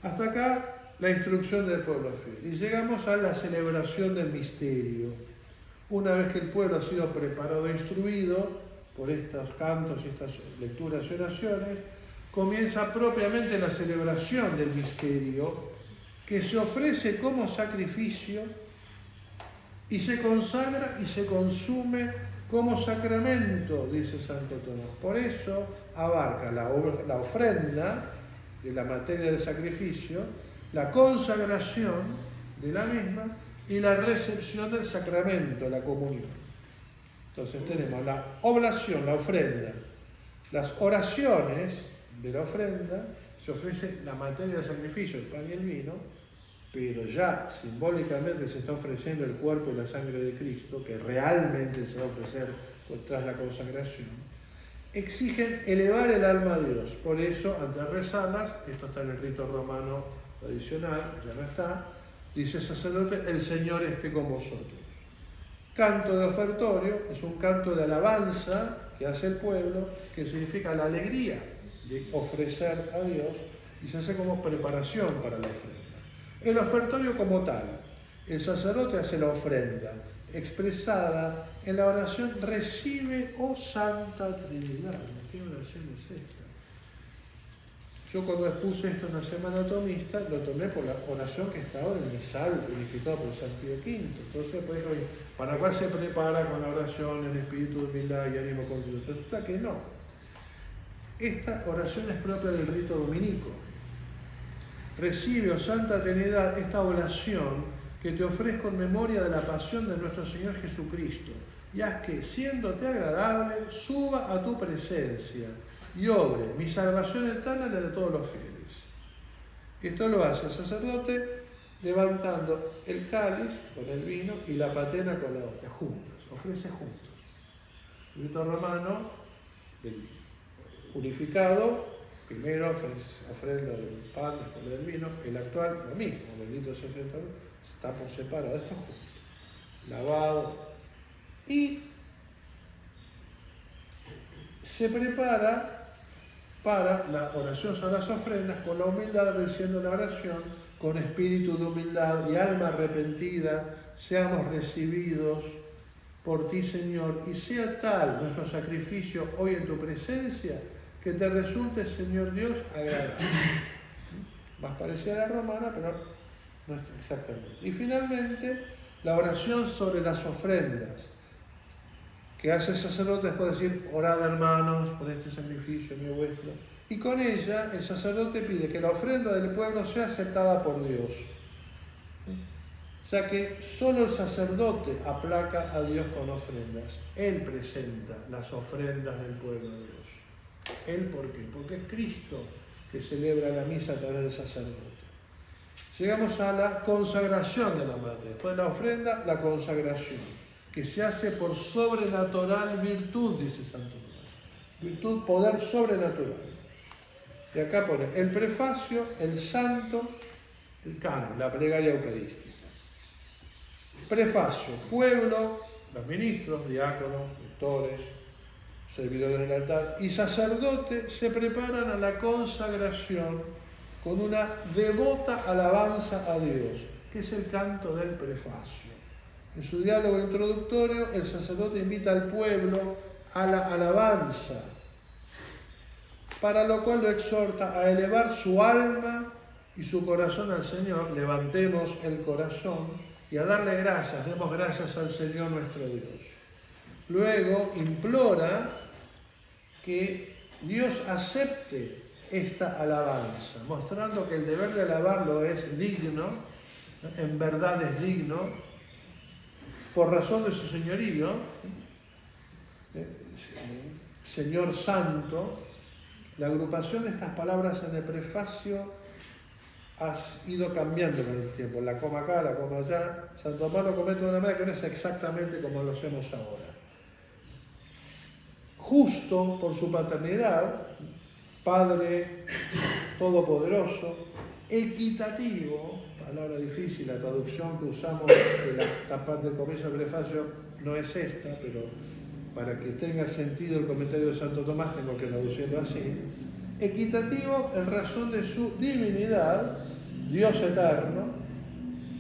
Hasta acá la instrucción del pueblo fiel. Y llegamos a la celebración del misterio. Una vez que el pueblo ha sido preparado e instruido por estos cantos y estas lecturas y oraciones, comienza propiamente la celebración del misterio, que se ofrece como sacrificio y se consagra y se consume como sacramento, dice Santo Tomás. Por eso abarca la ofrenda de la materia del sacrificio, la consagración de la misma y la recepción del sacramento, la comunión. Entonces tenemos la oblación, la ofrenda, las oraciones de la ofrenda, se ofrece la materia del sacrificio, el pan y el vino, pero ya simbólicamente se está ofreciendo el cuerpo y la sangre de Cristo, que realmente se va a ofrecer tras la consagración, exigen elevar el alma a Dios. Por eso, antes de rezarlas, esto está en el rito romano tradicional, ya no está, dice el sacerdote, el Señor esté con vosotros. Canto de ofertorio es un canto de alabanza que hace el pueblo, que significa la alegría de ofrecer a Dios, y se hace como preparación para la ofrenda. El ofertorio como tal, el sacerdote hace la ofrenda, expresada en la oración recibe, oh Santa Trinidad. ¿Qué oración es esta? Yo cuando expuse esto en la Semana Tomista, lo tomé por la oración que está ahora en el misal, purificado por San Pío V. Entonces, pues, ¿para cuál se prepara con la oración en espíritu de humildad y ánimo continuo? Resulta que no. Esta oración es propia del rito dominico. Recibe, oh Santa Trinidad, esta oración que te ofrezco en memoria de la pasión de nuestro Señor Jesucristo, y haz que, siéndote agradable, suba a tu presencia y obre mi salvación eterna y la de todos los fieles. Esto lo hace el sacerdote levantando el cáliz con el vino y la patena con la otra, juntos, ofrece juntos. El rito romano, unificado, primero ofrenda del pan, después del vino. El actual, lo mismo, bendito sea el Señor, está por separado, esto juntos, lavado, y se prepara para la oración sobre las ofrendas con la humildad, diciendo la oración con espíritu de humildad y alma arrepentida, seamos recibidos por ti, Señor, y sea tal nuestro sacrificio hoy en tu presencia, que te resulte, Señor Dios, agradable. Más parecida a la romana, pero no es exactamente. Y finalmente, la oración sobre las ofrendas, que hace el sacerdote después de decir, orad hermanos por este sacrificio mío vuestro. Y con ella el sacerdote pide que la ofrenda del pueblo sea aceptada por Dios. O sea que solo el sacerdote aplaca a Dios con ofrendas. Él presenta las ofrendas del pueblo de Dios. ¿Él por qué? Porque es Cristo que celebra la misa a través del sacerdote. Llegamos a la consagración de la madre. Después de la ofrenda, la consagración, que se hace por sobrenatural virtud, dice Santo Tomás. Virtud, poder sobrenatural. Y acá pone el prefacio, el santo, el canon, la plegaria eucarística. Prefacio, pueblo, los ministros, diáconos, lectores, servidores del altar y sacerdote se preparan a la consagración con una devota alabanza a Dios, que es el canto del prefacio. En su diálogo introductorio, el sacerdote invita al pueblo a la alabanza, para lo cual lo exhorta a elevar su alma y su corazón al Señor. Levantemos el corazón y a darle gracias, demos gracias al Señor nuestro Dios. Luego implora que Dios acepte esta alabanza, mostrando que el deber de alabarlo es digno, en verdad es digno, por razón de su señorío, Señor Santo. La agrupación de estas palabras en el prefacio ha ido cambiando con el tiempo, la coma acá, la coma allá. Santo Tomás lo comete de una manera que no es exactamente como lo hacemos ahora. Justo por su paternidad, Padre Todopoderoso, equitativo, palabra difícil, la traducción que usamos de la parte del comienzo del prefacio no es esta, pero para que tenga sentido el comentario de Santo Tomás tengo que traducirlo así. Equitativo en razón de su divinidad, Dios eterno,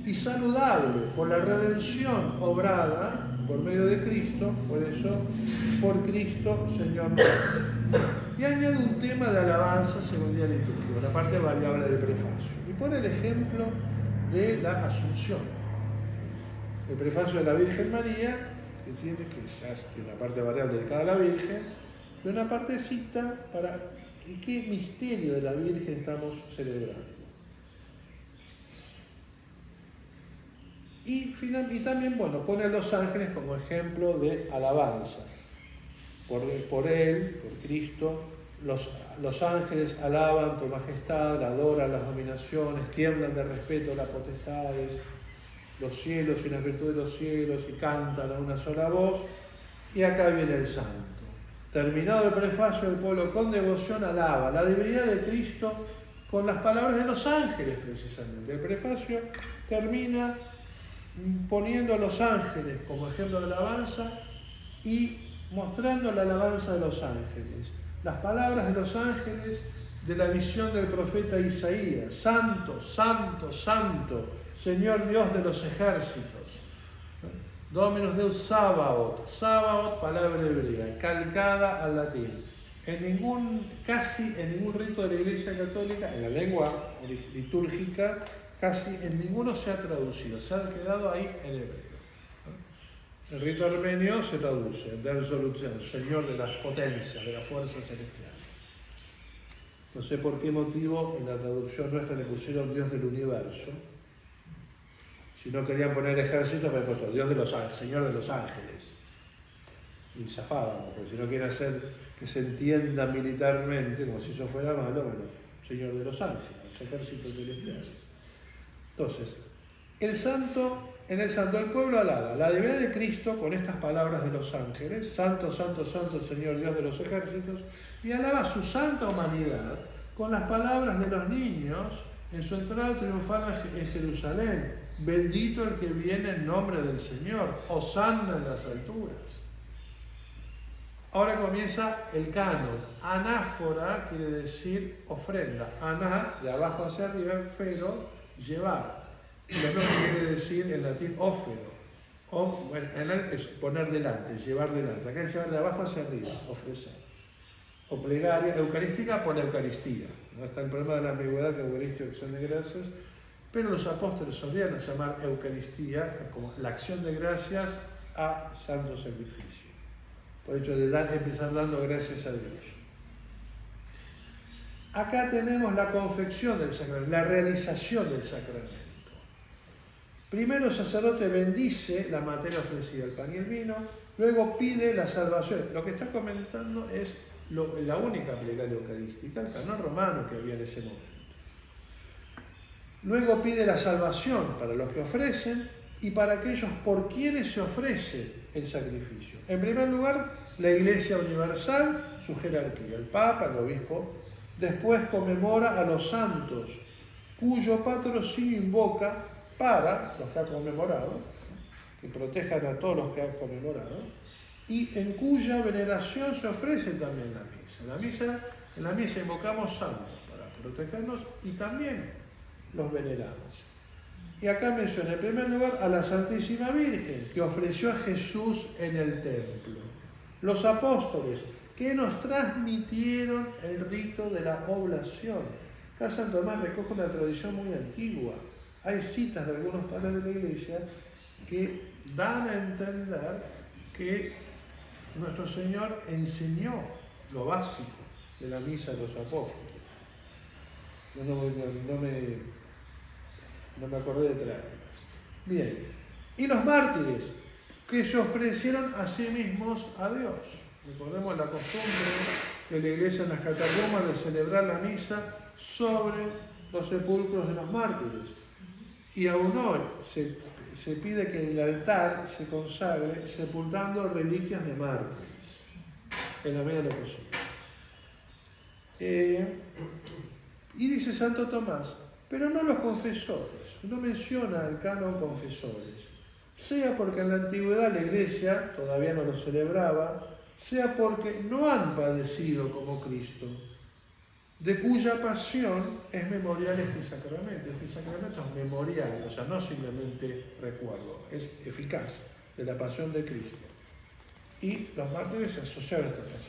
y saludable por la redención obrada por medio de Cristo, por eso, por Cristo, Señor nuestro. Y añade un tema de alabanza según día litúrgico, la parte variable del prefacio. Y pone el ejemplo de la Asunción. El prefacio de la Virgen María, que tiene una parte variable dedicada a la Virgen, y una partecita para qué misterio de la Virgen estamos celebrando. Y también, pone a los ángeles como ejemplo de alabanza. Por Él, por Cristo, los ángeles alaban tu majestad, adoran las dominaciones, tiemblan de respeto a las potestades, los cielos y las virtudes de los cielos, y cantan a una sola voz. Y acá viene el santo. Terminado el prefacio, el pueblo con devoción alaba la divinidad de Cristo con las palabras de los ángeles, precisamente. El prefacio termina poniendo a los ángeles como ejemplo de alabanza y mostrando la alabanza de los ángeles. Las palabras de los ángeles de la visión del profeta Isaías: Santo, Santo, Santo, Señor Dios de los ejércitos. Dominus Deus Sabaoth. Sabaoth, palabra hebrea, calcada al latín. Casi en ningún rito de la Iglesia Católica, en la lengua litúrgica, casi en ninguno se ha traducido, se ha quedado ahí en hebreo. El rito armenio se traduce, Der Solution, Señor de las potencias, de las fuerzas celestiales. No sé por qué motivo en la traducción nuestra le pusieron Dios del universo. Si no querían poner ejército, me puso Dios de los ángeles, Señor de los ángeles. Y zafábamos, porque si no quiere hacer que se entienda militarmente, como si eso fuera malo, Señor de los ángeles, los ejércitos celestiales. Entonces, en el santo el pueblo alaba la divinidad de Cristo con estas palabras de los ángeles: Santo, Santo, Santo, Señor Dios de los ejércitos, y alaba su santa humanidad con las palabras de los niños en su entrada triunfal en Jerusalén: bendito el que viene en nombre del Señor, hosanna en las alturas. Ahora comienza el canon. Anáfora quiere decir ofrenda. Aná, de abajo hacia arriba, fero, llevar. Y lo mismo quiere decir en latín ófero. Es poner delante, llevar delante. Acá es llevar de abajo hacia arriba, ofrecer. O plegaria, eucarística por la Eucaristía. No está el problema de la ambigüedad que Eucaristía y acción de gracias, pero los apóstoles solían llamar Eucaristía como la acción de gracias a santo sacrificio. Por hecho de empezar dando gracias a Dios. Acá tenemos la confección del sacramento, la realización del sacramento. Primero el sacerdote bendice la materia ofrecida, el pan y el vino, luego pide la salvación. Lo que está comentando es la única plegaria eucarística, el canon romano que había en ese momento. Luego pide la salvación para los que ofrecen y para aquellos por quienes se ofrece el sacrificio. En primer lugar, la Iglesia Universal, su jerarquía, el Papa, el Obispo. Después conmemora a los santos, cuyo patrocinio invoca para los que ha conmemorado, que protejan a todos los que han conmemorado, y en cuya veneración se ofrece también la misa. En la misa invocamos santos para protegernos y también los veneramos. Y acá menciona en primer lugar a la Santísima Virgen, que ofreció a Jesús en el templo. Los apóstoles, que nos transmitieron el rito de la oblación. Acá San Tomás recoge una tradición muy antigua. Hay citas de algunos padres de la Iglesia que dan a entender que nuestro Señor enseñó lo básico de la misa de los apóstoles. No me acordé de traerlas. Bien. Y los mártires, que se ofrecieron a sí mismos a Dios. Recordemos la costumbre de la Iglesia en las catacumbas de celebrar la misa sobre los sepulcros de los mártires. Y aún hoy se pide que el altar se consagre sepultando reliquias de mártires, en la medida de lo posible. Y dice Santo Tomás, pero no los confesores, No menciona el canon confesores, sea porque en la antigüedad la Iglesia todavía no lo celebraba, sea porque no han padecido como Cristo, de cuya pasión es memorial este sacramento. Este sacramento es memorial, o sea, no simplemente recuerdo, es eficaz de la pasión de Cristo. Y los mártires se asociaron a esta pasión.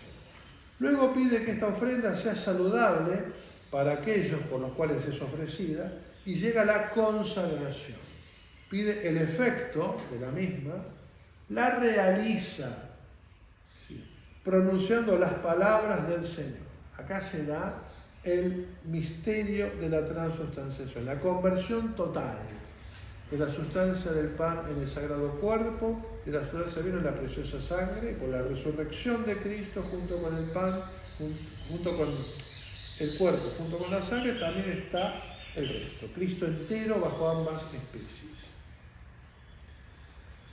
Luego pide que esta ofrenda sea saludable para aquellos por los cuales es ofrecida y llega a la consagración. Pide el efecto de la misma, la realiza, ¿sí?, pronunciando las palabras del Señor. Acá se da el misterio de la transustanciación, la conversión total de la sustancia del pan en el sagrado cuerpo, de la sustancia del vino en la preciosa sangre, y por la resurrección de Cristo junto con el pan, junto con el cuerpo, junto con la sangre, también está el resto. Cristo entero bajo ambas especies.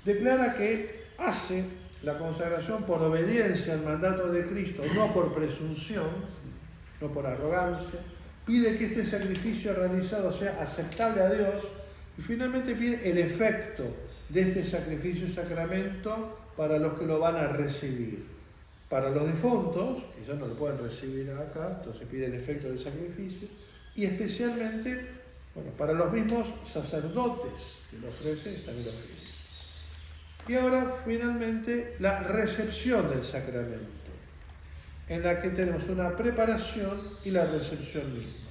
Declara que hace la consagración por obediencia al mandato de Cristo, no por presunción, no por arrogancia. Pide que este sacrificio realizado sea aceptable a Dios y finalmente pide el efecto de este sacrificio y sacramento para los que lo van a recibir. Para los difuntos, que ya no lo pueden recibir acá, entonces pide el efecto del sacrificio, y especialmente, para los mismos sacerdotes que lo ofrecen, también los fieles. Y ahora, finalmente, la recepción del sacramento, en la que tenemos una preparación y la recepción misma.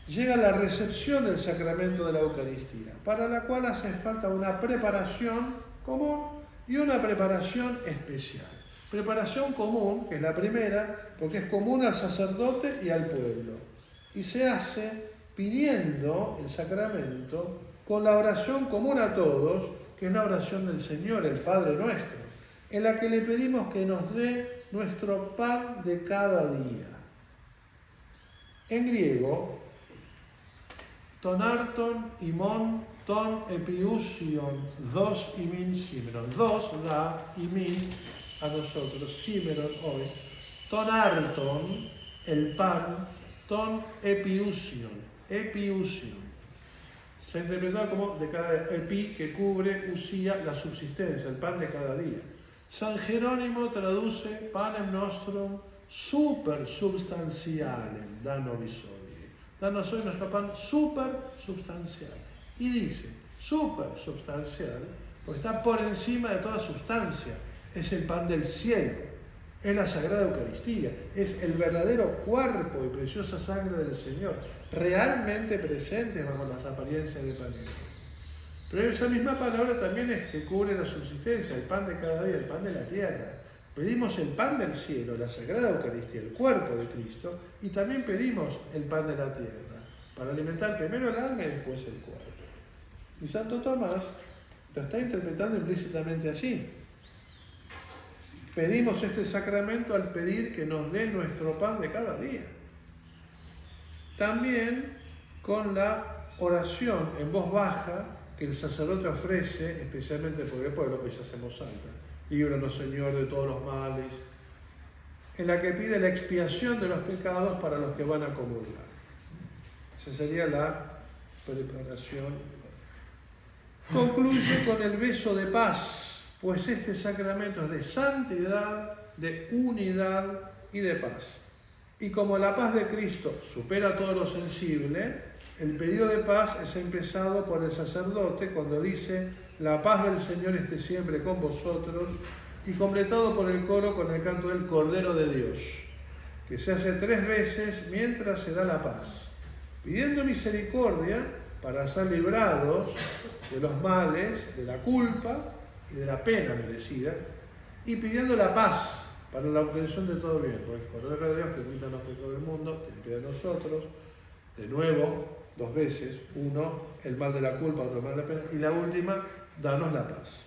Llega la recepción del sacramento de la Eucaristía, para la cual hace falta una preparación común y una preparación especial. Preparación común, que es la primera, porque es común al sacerdote y al pueblo, y se hace pidiendo el sacramento con la oración común a todos, que es la oración del Señor, el Padre nuestro, en la que le pedimos que nos dé nuestro pan de cada día. En griego, tonarton imon ton epiusion dos imin simeron. Dos da imin a nosotros, simeron hoy. Tonarton, el pan, ton epiusion, epiusion. Se ha interpretado como de cada epi, que cubre, usía, la subsistencia, el pan de cada día. San Jerónimo traduce panem nostrum super substantialem da nobis hodie. Danos hoy nuestro pan super substancial. Y dice, super substancial, porque está por encima de toda sustancia. Es el pan del cielo, es la Sagrada Eucaristía, es el verdadero cuerpo y preciosa sangre del Señor, realmente presente bajo las apariencias de pan. Pero esa misma palabra también es que cubre la subsistencia, el pan de cada día, el pan de la tierra. Pedimos el pan del cielo, la Sagrada Eucaristía, el cuerpo de Cristo, y también pedimos el pan de la tierra, para alimentar primero el alma y después el cuerpo. Y Santo Tomás lo está interpretando implícitamente así. Pedimos este sacramento al pedir que nos dé nuestro pan de cada día. También con la oración en voz baja que el sacerdote ofrece, especialmente por el pueblo, que ya hacemos alta. Líbranos, Señor, de todos los males, en la que pide la expiación de los pecados para los que van a comulgar. Esa sería la preparación. Concluye con el beso de paz, pues este sacramento es de santidad, de unidad y de paz. Y como la paz de Cristo supera todo lo sensible, el pedido de paz es empezado por el sacerdote cuando dice: la paz del Señor esté siempre con vosotros, y completado por el coro con el canto del Cordero de Dios, que se hace 3 veces mientras se da la paz, pidiendo misericordia para ser librados de los males, de la culpa y de la pena merecida, y pidiendo la paz para la obtención de todo bien, porque el Cordero de Dios que quita los pecados del mundo, ten piedad de nosotros. De nuevo, 2 veces, uno, el mal de la culpa, otro, el mal de la pena, y la última, danos la paz.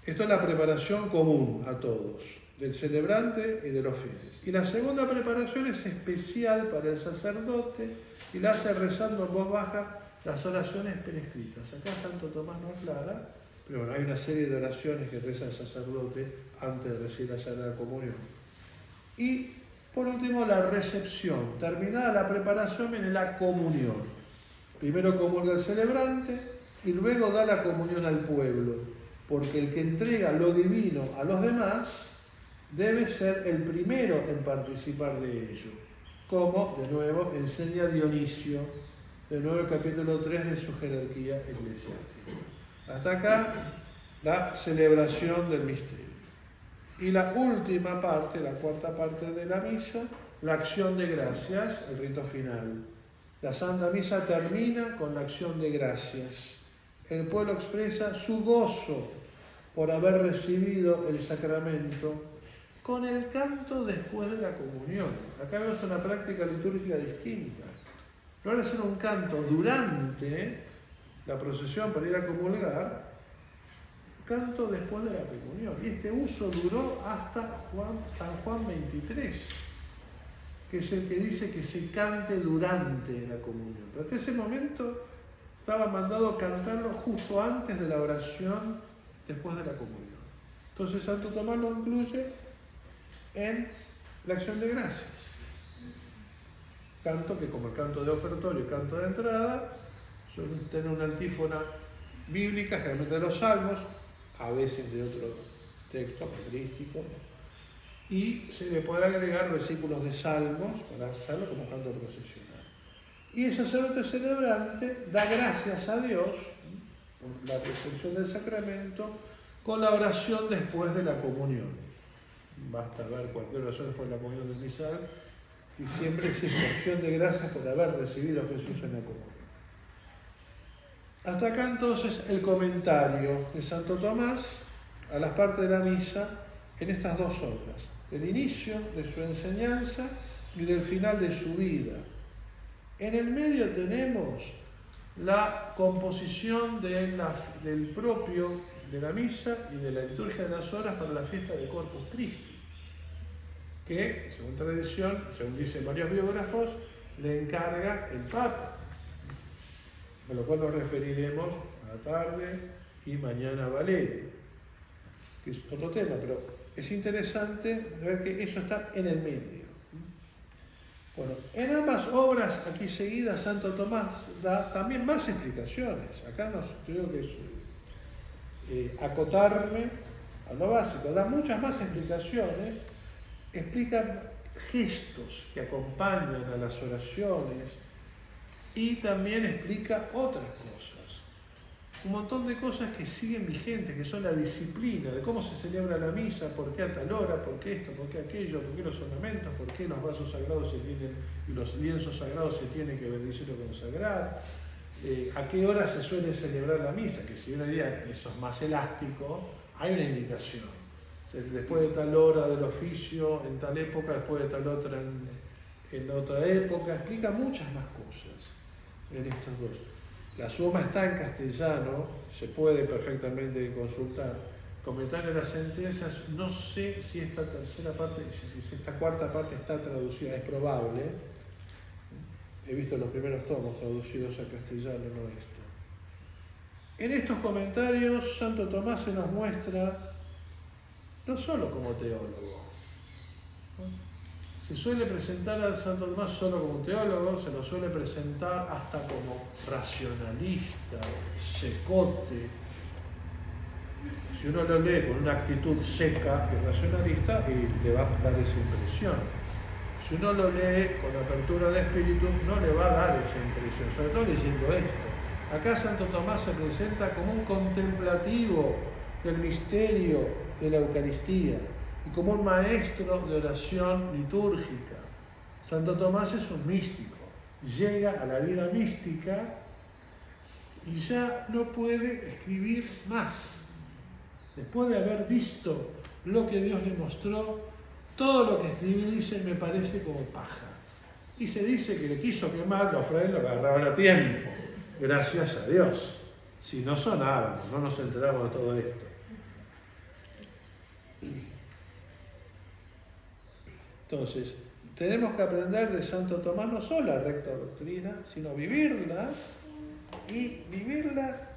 Esto es la preparación común a todos, del celebrante y de los fieles. Y la segunda preparación es especial para el sacerdote y la hace rezando en voz baja las oraciones prescritas. Acá Santo Tomás no aclara, pero bueno, hay una serie de oraciones que reza el sacerdote antes de recibir la Sagrada Comunión. Y por último, la recepción. Terminada la preparación, viene la comunión. Primero comulga el celebrante y luego da la comunión al pueblo, porque el que entrega lo divino a los demás debe ser el primero en participar de ello, como, de nuevo, enseña Dionisio, de nuevo el capítulo 3 de su jerarquía eclesiástica. Hasta acá, la celebración del misterio. Y la última parte, la cuarta parte de la misa, la acción de gracias, el rito final. La Santa Misa termina con la acción de gracias. El pueblo expresa su gozo por haber recibido el sacramento con el canto después de la comunión. Acá vemos una práctica litúrgica distinta. No era hacer un canto durante la procesión para ir a comulgar, canto después de la comunión. Y este uso duró hasta San Juan 23, que es el que dice que se cante durante la comunión. Pero hasta ese momento estaba mandado cantarlo justo antes de la oración después de la comunión. Entonces Santo Tomás lo incluye en la acción de gracias. Canto que, como el canto de ofertorio y canto de entrada, suelen tener una antífona bíblica, generalmente de los salmos, a veces de otro texto patrístico, y se le puede agregar versículos de salmos para hacerlo como canto procesional. Y el sacerdote celebrante da gracias a Dios por la recepción del sacramento con la oración después de la comunión. Basta ver cualquier oración después de la comunión del misal y siempre existe acción de gracias por haber recibido a Jesús en la comunión. Hasta acá entonces el comentario de Santo Tomás a las partes de la misa en estas dos obras, del inicio de su enseñanza y del final de su vida. En el medio tenemos la composición del propio de la misa y de la liturgia de las horas para la fiesta de Corpus Christi, que, según tradición, según dicen varios biógrafos, le encarga el Papa, a lo cual nos referiremos a la tarde y mañana Valeria, que es otro tema, pero es interesante ver que eso está en el medio. Bueno, en ambas obras aquí seguidas, Santo Tomás da también más explicaciones. Acá creo que es acotarme a lo básico, da muchas más explicaciones, explica gestos que acompañan a las oraciones y también explica otras cosas. Un montón de cosas que siguen vigentes, que son la disciplina, de cómo se celebra la misa, por qué a tal hora, por qué esto, por qué aquello, por qué los ornamentos, por qué los vasos sagrados y los lienzos sagrados se tienen que bendecir o consagrar, a qué hora se suele celebrar la misa, que si uno diría eso es más elástico, hay una indicación. Después de tal hora del oficio, en tal época, después de tal otra en otra época, explica muchas más cosas en estos dos. La suma está en castellano, se puede perfectamente consultar. Comentario de las sentencias, no sé si esta tercera parte, si esta cuarta parte está traducida, es probable. He visto los primeros tomos traducidos a castellano, no esto. En estos comentarios, Santo Tomás se nos muestra no solo como teólogo. Se suele presentar a Santo Tomás solo como teólogo, se lo suele presentar hasta como racionalista, secote. Si uno lo lee con una actitud seca y racionalista, le va a dar esa impresión. Si uno lo lee con apertura de espíritu, no le va a dar esa impresión, sobre todo leyendo esto. Acá Santo Tomás se presenta como un contemplativo del misterio de la Eucaristía y como un maestro de oración litúrgica. Santo Tomás es un místico, llega a la vida mística y ya no puede escribir más. Después de haber visto lo que Dios le mostró, todo lo que escribí, dice, me parece como paja. Y se dice que le quiso quemar, los frailes lo agarraban a tiempo. Gracias a Dios. Si no sonábamos, no nos enteramos de todo esto. Entonces, tenemos que aprender de Santo Tomás no solo la recta doctrina, sino vivirla y vivirla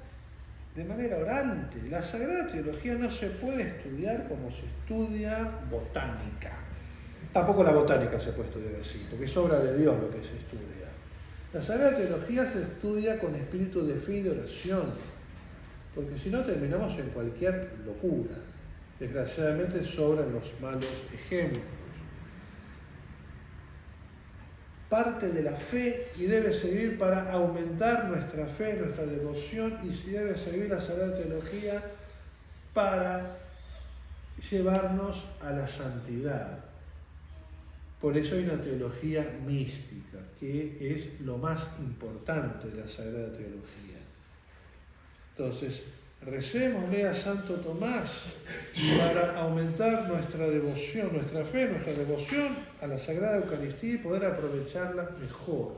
de manera orante. La Sagrada Teología no se puede estudiar como se estudia botánica. Tampoco la botánica se puede estudiar así, porque es obra de Dios lo que se estudia. La Sagrada Teología se estudia con espíritu de fe y de oración, porque si no terminamos en cualquier locura. Desgraciadamente sobran los malos ejemplos. Parte de la fe y debe servir para aumentar nuestra fe, nuestra devoción, y si debe servir la Sagrada Teología para llevarnos a la santidad. Por eso hay una teología mística, que es lo más importante de la Sagrada Teología. Entonces, recémosle a Santo Tomás para aumentar nuestra devoción, nuestra fe, nuestra devoción a la Sagrada Eucaristía y poder aprovecharla mejor.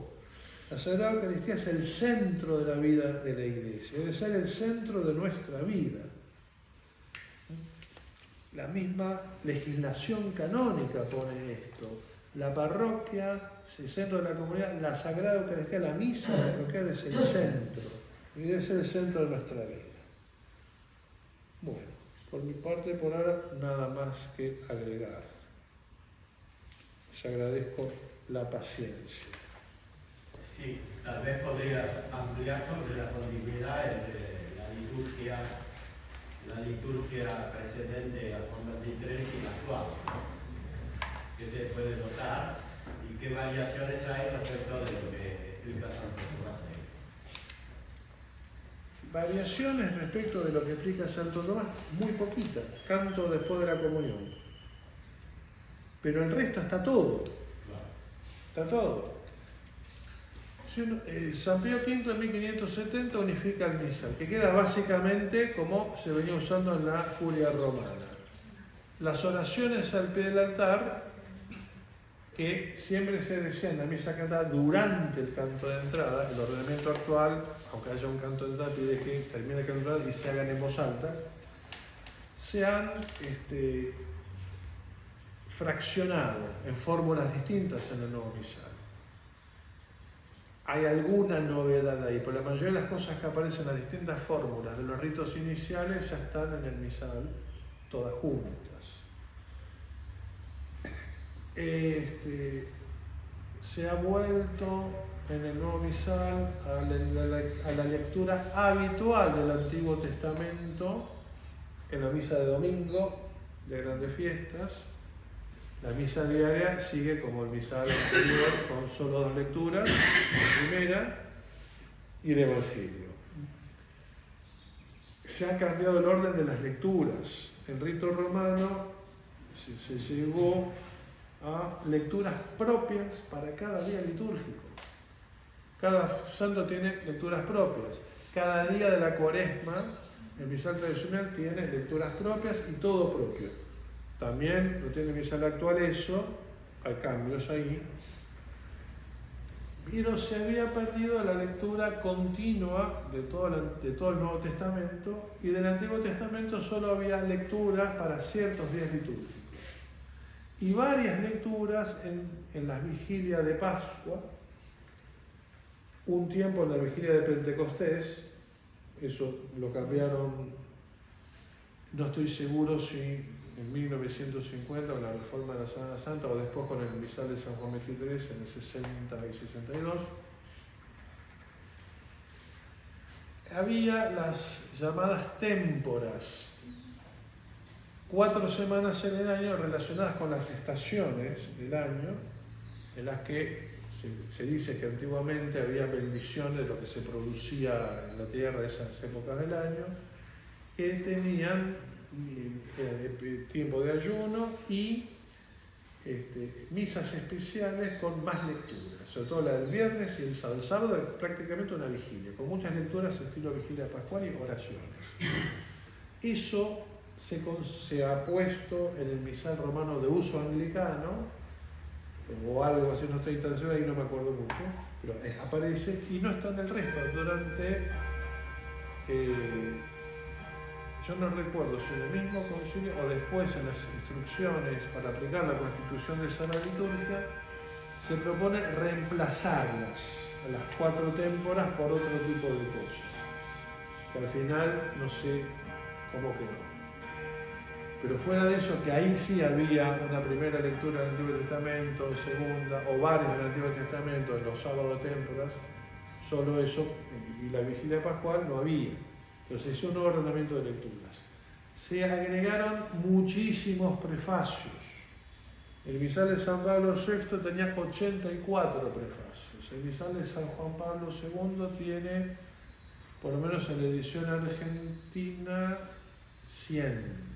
La Sagrada Eucaristía es el centro de la vida de la Iglesia, debe ser el centro de nuestra vida. La misma legislación canónica pone esto. La parroquia es el centro de la comunidad, la Sagrada Eucaristía, la misa parroquial es el centro, y debe ser el centro de nuestra vida. Bueno, por mi parte, por ahora, nada más que agregar. Les agradezco la paciencia. Sí, tal vez podrías ampliar sobre la continuidad entre la liturgia precedente a Juan 23 y la actual, ¿no? ¿Qué se puede notar y qué variaciones hay respecto de lo que explica Santo Tomás ahí? Variaciones respecto de lo que explica Santo Tomás, muy poquitas. Canto después de la comunión. Pero el resto está todo. Está todo. San Pío V en 1570 unifica el misal, que queda básicamente como se venía usando en la Curia Romana. Las oraciones al pie del altar, que siempre se decía en la misa cantada durante el canto de entrada. El ordenamiento actual, aunque haya un canto de entrada, pide que termine el canto de entrada y se hagan en voz alta, se han fraccionado en fórmulas distintas en el nuevo misal. Hay alguna novedad ahí, pero la mayoría de las cosas que aparecen en las distintas fórmulas de los ritos iniciales ya están en el misal, todas juntas. Se ha vuelto en el nuevo misal a la lectura habitual del Antiguo Testamento en la misa de domingo de grandes fiestas. La misa diaria sigue como el misal anterior, con solo 2 lecturas, la primera y el Evangelio. Se ha cambiado el orden de las lecturas. El rito romano se llegó a lecturas propias para cada día litúrgico. Cada santo tiene lecturas propias. Cada día de la Cuaresma, el misal tradicional tiene lecturas propias y todo propio. También lo tiene el misal actual eso, hay cambios ahí. Pero se había perdido la lectura continua de todo el Nuevo Testamento, y del Antiguo Testamento solo había lecturas para ciertos días litúrgicos. Y varias lecturas en las vigilias de Pascua, un tiempo en la vigilia de Pentecostés, eso lo cambiaron, no estoy seguro si en 1950 con la reforma de la Semana Santa o después con el misal de San Juan 23 en el 60 y 62. Había las llamadas témporas, 4 semanas en el año relacionadas con las estaciones del año, en las que se dice que antiguamente había bendiciones de lo que se producía en la tierra de esas épocas del año, que tenían tiempo de ayuno y misas especiales con más lecturas, sobre todo la del viernes y el sábado. El sábado es prácticamente una vigilia, con muchas lecturas estilo vigilia pascual y oraciones. Eso se ha puesto en el misal romano de uso anglicano, o algo así, no estoy tan seguro, ahí no me acuerdo mucho, pero aparece y no está en el resto. Durante, yo no recuerdo si en el mismo concilio o después en las instrucciones para aplicar la constitución de Sana Liturgia, se propone reemplazarlas a las 4 témporas por otro tipo de cosas. Que al final no sé cómo quedó. Pero fuera de eso, que ahí sí había una primera lectura del Antiguo Testamento, segunda, o varias del Antiguo Testamento, en los sábados témporas, solo eso, y la vigilia pascual no había. Entonces hizo un nuevo ordenamiento de lecturas. Se agregaron muchísimos prefacios. El misal de San Pablo VI tenía 84 prefacios. El misal de San Juan Pablo II tiene, por lo menos en la edición argentina, 100.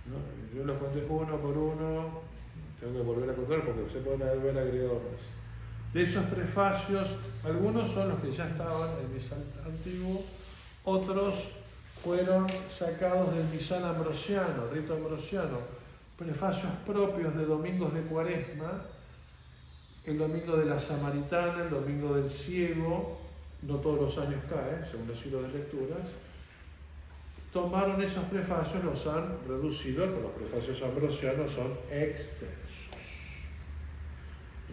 ¿No? Yo los conté uno por uno, tengo que volver a contar porque se pueden haber agregado más. De esos prefacios, algunos son los que ya estaban en el misal antiguo, otros fueron sacados del misal ambrosiano, rito ambrosiano, prefacios propios de domingos de Cuaresma, el domingo de la Samaritana, el domingo del ciego, no todos los años cae, según los siglos de lecturas. Tomaron esos prefacios, los han reducido, pero los prefacios ambrosianos son extensos.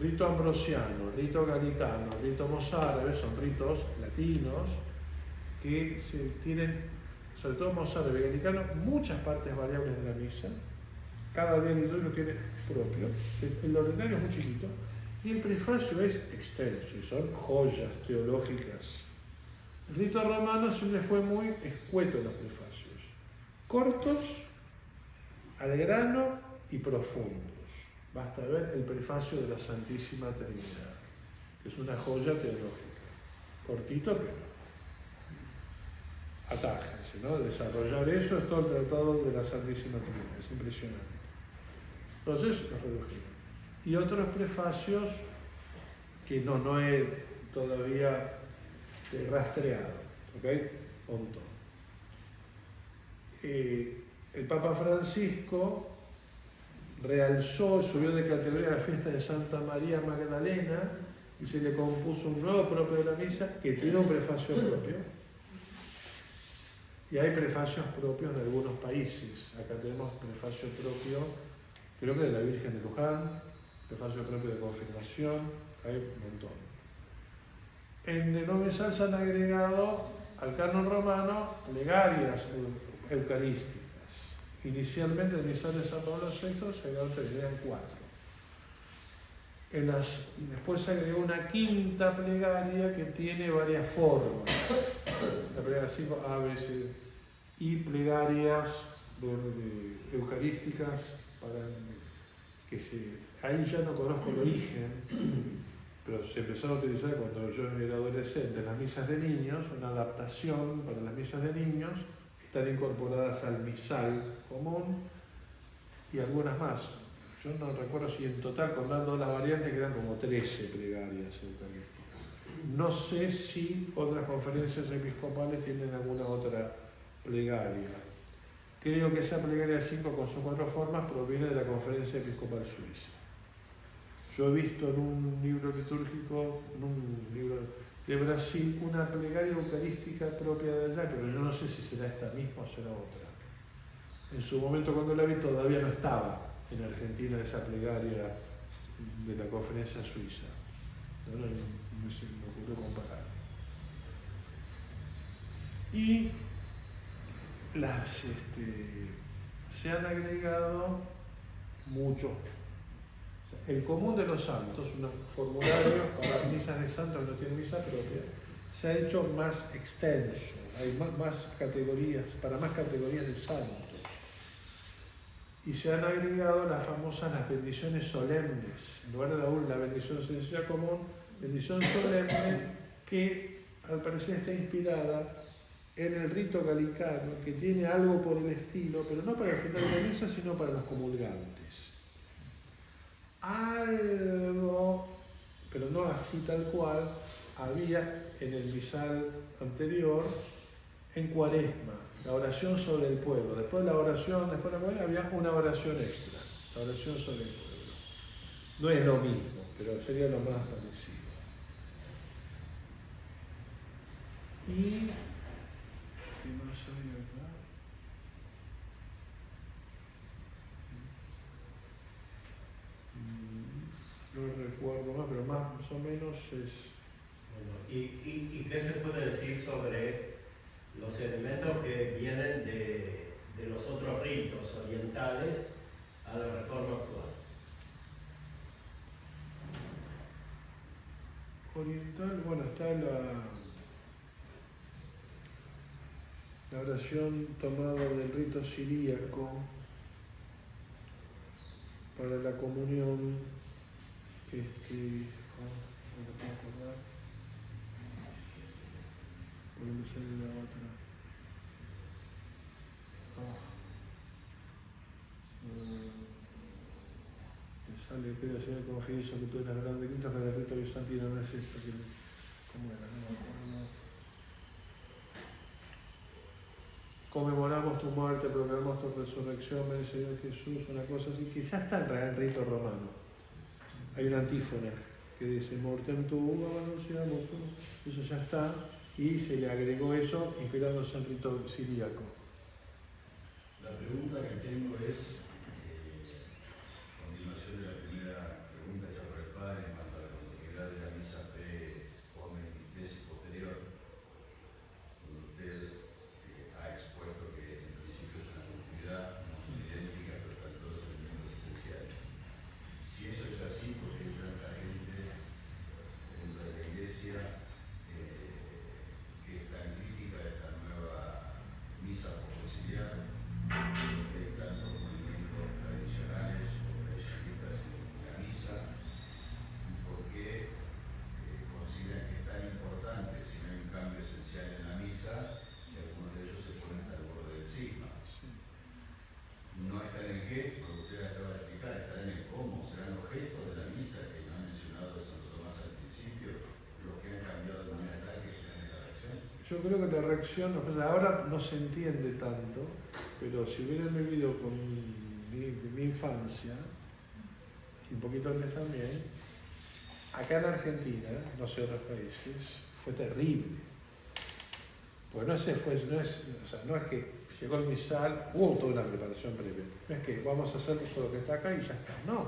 Rito ambrosiano, rito galicano, rito mozárabe son ritos latinos que tienen, sobre todo mozárabe y galicano, muchas partes variables de la misa. Cada día litúrgico tiene propio. El ordinario es muy chiquito y el prefacio es extenso y son joyas teológicas. El rito romano siempre fue muy escueto en los prefacios. Cortos, al grano y profundos. Basta ver el prefacio de la Santísima Trinidad, que es una joya teológica. Cortito, pero atájense, ¿no? Desarrollar eso es todo el tratado de la Santísima Trinidad, es impresionante. Entonces, los redujeron. Y otros prefacios que no he todavía rastreado, ¿ok? Montón. El Papa Francisco realzó, subió de categoría la fiesta de Santa María Magdalena y se le compuso un nuevo propio de la misa que tiene un prefacio propio. Y hay prefacios propios de algunos países. Acá tenemos prefacio propio, creo que de la Virgen de Luján, prefacio propio de confirmación, hay un montón. En el nuevo misal se han agregado al canon romano plegarias eucarísticas. Inicialmente el misal de San Pablo VI se agregaron 4. Después se agregó una quinta plegaria que tiene varias formas. La plegaria 5, A, B, C, y plegarias eucarísticas ahí ya no conozco el origen, pero se empezaron a utilizar cuando yo era adolescente en las misas de niños, una adaptación para las misas de niños, están incorporadas al misal común y algunas más. Yo no recuerdo si en total, contando las variantes, quedan como 13 plegarias eucarísticas. No sé si otras conferencias episcopales tienen alguna otra plegaria. Creo que esa plegaria 5 con sus 4 formas proviene de la Conferencia Episcopal Suiza. Yo he visto en un libro litúrgico, en un libro de Brasil, una plegaria eucarística propia de allá, pero yo no sé si será esta misma o será otra. En su momento cuando la vi todavía no estaba en Argentina esa plegaria de la Conferencia Suiza. No se me ocurrió comparar. Y se han agregado muchos. El común de los santos, unos formularios para misas de santos que no tienen misa propia, se ha hecho más extenso. Hay más categorías, para más categorías de santos. Y se han agregado las bendiciones solemnes. En lugar de la bendición sencilla común, bendición solemne que al parecer está inspirada en el rito galicano, que tiene algo por el estilo, pero no para el final de la misa, sino para los comulgantes. Algo, pero no así tal cual, había en el misal anterior, en Cuaresma, la oración sobre el pueblo. Después de la oración, después de la Cuaresma, había una oración extra, la oración sobre el pueblo. No es lo mismo, pero sería lo más parecido. Y ¿qué más hay acá? No recuerdo más, pero más o menos es... Bueno, ¿y qué se puede decir sobre los elementos que vienen de de los otros ritos orientales a la reforma actual. Oriental, bueno, está la oración tomada del rito siríaco para la comunión, no me puedo acordar, por no sé de la otra. Me sale, creo, Señor, confieso que tú eres grande, Cristo, que del rito bizantino no es esto, ¿cómo era? No me acuerdo. Conmemoramos tu muerte, proclamamos tu resurrección, ven Señor Jesús, una cosa así, que ya está en el rito romano. Hay una antífona que dice, mortem tu anunciamos, eso ya está, y se le agregó eso inspirándose en el rito siríaco. La pregunta que tengo es, a continuación de la primera pregunta hecha por el padre en cuanto a la continuidad de la misa pre-omen y posterior, donde usted ha expuesto que en principio es una continuidad, no son idénticas, pero están todos los elementos esenciales. Si eso es así, ¿por qué hay tanta gente dentro de la Iglesia que es tan crítica de esta nueva misa conciliar? Porque hay tantos movimientos tradicionales o tradicionalistas en la misa, y por qué consideran que es tan importante si no hay un cambio esencial en la misa, y algunos de ellos se ponen al borde del sigma. No está en el qué, porque usted acaba de explicar, está en el cómo, serán los gestos de la misa que no ha mencionado Santo Tomás al principio, los que han cambiado de manera tal que generan esta reacción. Yo creo que la reacción, ahora no se entiende tanto, pero si hubieran vivido con mi infancia, y un poquito antes también, acá en Argentina, no sé otros países, fue terrible. Pues no es que llegó el misal, hubo toda una preparación previa. No es que vamos a hacer todo lo que está acá y ya está, no.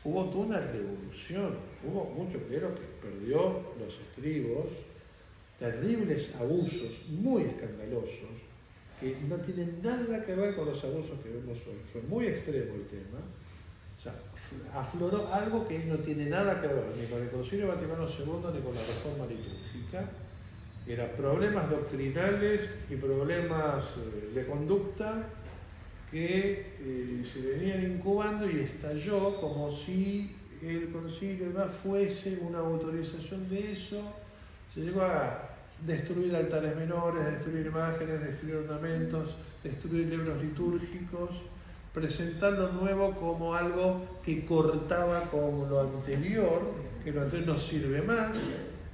Hubo toda una revolución, hubo mucho clero que perdió los estribos, terribles abusos muy escandalosos, que no tienen nada que ver con los abusos que vemos hoy. Fue muy extremo el tema. O sea, afloró algo que no tiene nada que ver ni con el Concilio Vaticano II ni con la reforma litúrgica. Eran problemas doctrinales y problemas de conducta que se venían incubando y estalló como si el concilio fuese una autorización de eso. Se llegó a destruir altares menores, destruir imágenes, destruir ornamentos, destruir libros litúrgicos, presentar lo nuevo como algo que cortaba con lo anterior, que lo anterior no sirve más.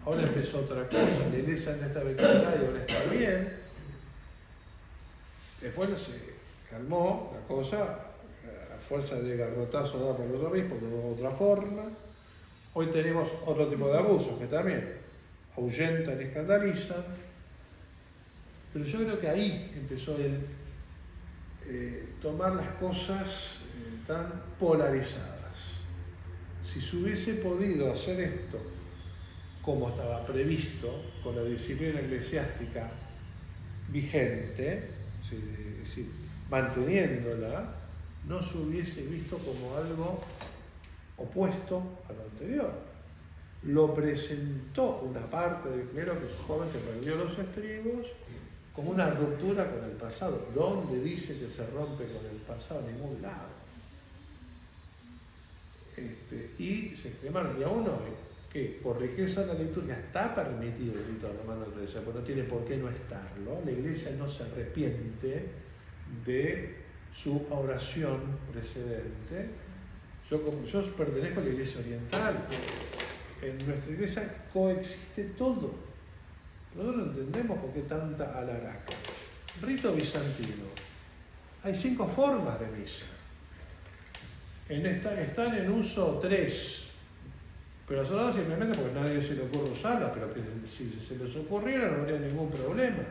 Ahora empezó otra cosa, la iglesia en esta equivocada y ahora está bien. Después se calmó la cosa, a fuerza de garrotazo dado por los obispos, de otra forma. Hoy tenemos otro tipo de abusos que también ahuyentan y escandalizan, pero yo creo que ahí empezó el tomar las cosas tan polarizadas. Si se hubiese podido hacer esto como estaba previsto, con la disciplina eclesiástica vigente, es decir, manteniéndola, no se hubiese visto como algo opuesto a lo anterior. Lo presentó una parte del clero, que es joven, que perdió los estribos, como una ruptura con el pasado. ¿Dónde dice que se rompe con el pasado? En ningún lado. Y se extremaron. Y aún hoy, que por riqueza de la liturgia está permitido el rito romano de tradición, pero no tiene por qué no estarlo. La Iglesia no se arrepiente de su oración precedente. Yo pertenezco a la Iglesia Oriental. En nuestra Iglesia coexiste todo. Nosotros no entendemos por qué tanta alaraca. Rito bizantino. Hay 5 formas de misa. Están en uso 3. Pero solo simplemente porque a nadie se le ocurre usarla, pero que si se les ocurriera no habría ningún problema.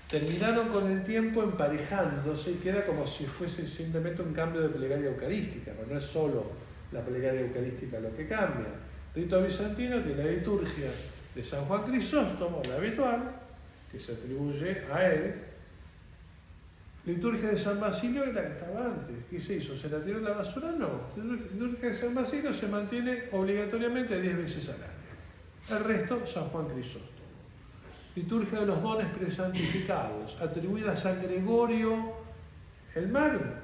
Terminaron con el tiempo emparejándose y queda como si fuese simplemente un cambio de plegaria eucarística, pero no es solo la plegaria eucarística lo que cambia. Rito bizantino tiene la liturgia de San Juan Crisóstomo, la habitual, que se atribuye a él, Liturgia de San Basilio es la que estaba antes. ¿Qué se hizo? ¿Se la tiró en la basura? No. La liturgia de San Basilio se mantiene obligatoriamente 10 veces al año. El resto, San Juan Crisóstomo. Liturgia de los dones presantificados, atribuida a San Gregorio el Magno.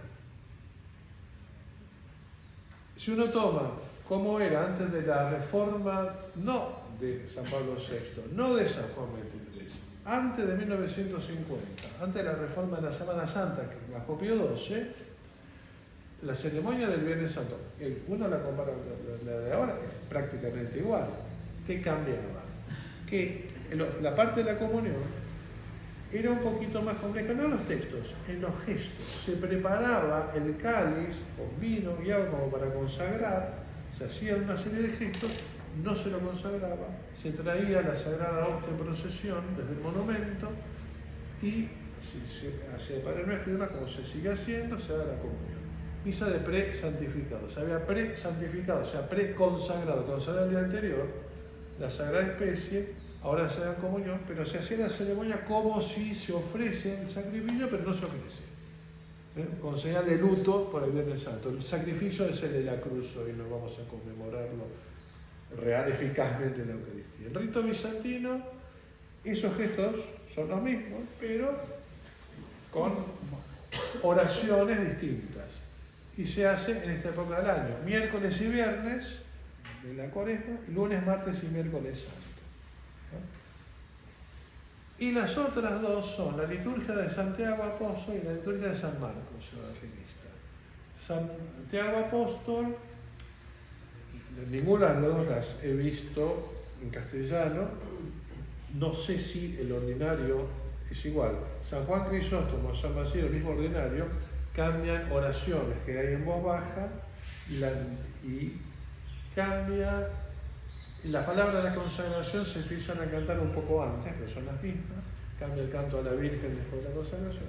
Si uno toma cómo era antes de la reforma, no de San Pablo VI, no de San Juan XXIII, antes de 1950, antes de la reforma de la Semana Santa, que bajo Pío XII, la ceremonia del Viernes Santo, uno la compara con la de ahora, es prácticamente igual. ¿Qué cambiaba? Que la parte de la comunión era un poquito más compleja, no en los textos, en los gestos. Se preparaba el cáliz con vino y agua como para consagrar, se hacía una serie de gestos, no se lo consagraba, se traía la Sagrada Hostia en procesión desde el monumento y se hacía el Padre Nuestro y demás, como se sigue haciendo, se da la comunión. Misa de pre-santificado, se había pre-santificado, o sea, pre-consagrado, consagrado el día anterior, la Sagrada Especie. Ahora se da comunión, pero se hacía la ceremonia como si se ofrece el sacrificio, pero no se ofrece. Con señal de luto por el Viernes Santo. El sacrificio es el de la cruz, hoy no vamos a conmemorarlo eficazmente en la Eucaristía. El rito bizantino, esos gestos son los mismos, pero con oraciones distintas. Y se hace en esta época del año, miércoles y viernes de la Cuaresma, lunes, martes y miércoles santo. Y las otras dos son la liturgia de Santiago Apóstol y la liturgia de San Marcos Evangelista. Santiago Apóstol, ninguna de las dos las he visto en castellano, no sé si el ordinario es igual. San Juan Crisóstomo, San Basilio, el mismo ordinario, cambian oraciones que hay en voz baja y cambia. Las palabras de la consagración se empiezan a cantar un poco antes, pero son las mismas. Cambia el canto a la Virgen después de la consagración.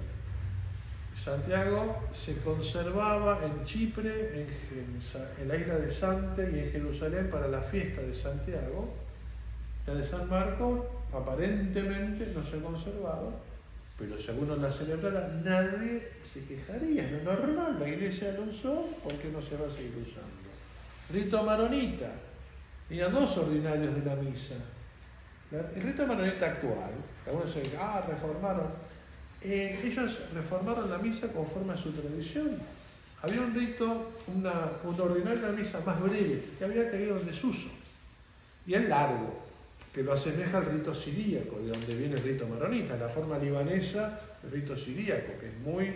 Santiago se conservaba en Chipre, en la isla de Sante y en Jerusalén para la fiesta de Santiago. La de San Marcos aparentemente no se conservaba, pero si alguno la celebrara, nadie se quejaría. Es lo normal, la iglesia lo usó, ¿por qué no se va a seguir usando? Rito maronita. Mira, dos ordinarios de la misa. El rito maronita actual, algunos dicen, reformaron. Ellos reformaron la misa conforme a su tradición. Había un rito, un ordinario de la misa más breve, que había caído en desuso. Y es largo, que lo asemeja al rito siríaco, de donde viene el rito maronita, la forma libanesa del rito siríaco, que es muy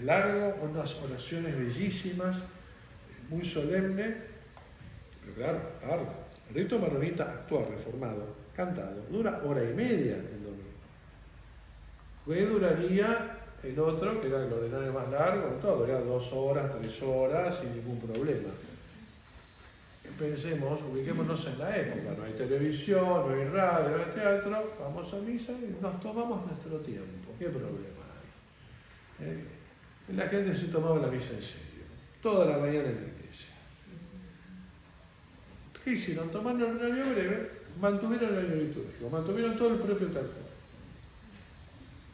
largo, unas oraciones bellísimas, muy solemne. Pero claro, el rito maronita actual, reformado, cantado, dura hora y media el domingo. ¿Qué duraría el otro, que era el ordinario más largo? Todo, era 2 horas, 3 horas, sin ningún problema. Pensemos, ubiquémonos en la época, no hay televisión, no hay radio, no hay teatro, vamos a misa y nos tomamos nuestro tiempo. ¿Qué problema hay? La gente se tomaba la misa en serio, toda la mañana en la iglesia. ¿Qué hicieron? Tomaron el horario breve, mantuvieron el horario litúrgico, mantuvieron todo el propio texto.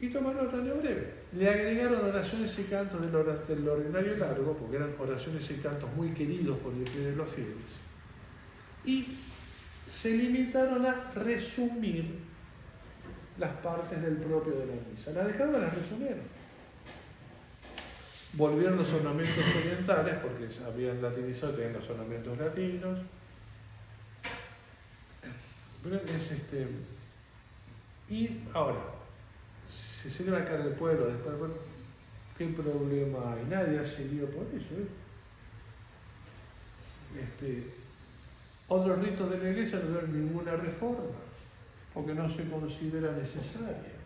Y tomaron el horario breve. Le agregaron oraciones y cantos del ordinario largo, porque eran oraciones y cantos muy queridos por el de los fieles. Y se limitaron a resumir las partes del propio de la misa. Las dejaron y las resumieron. Volvieron los ornamentos orientales, porque habían latinizado, tenían los ornamentos latinos. Pero y ahora, se celebra acá en el pueblo, después del pueblo, ¿qué problema hay? Nadie hace lío por eso. Otros ritos de la iglesia no dan ninguna reforma, porque no se considera necesaria.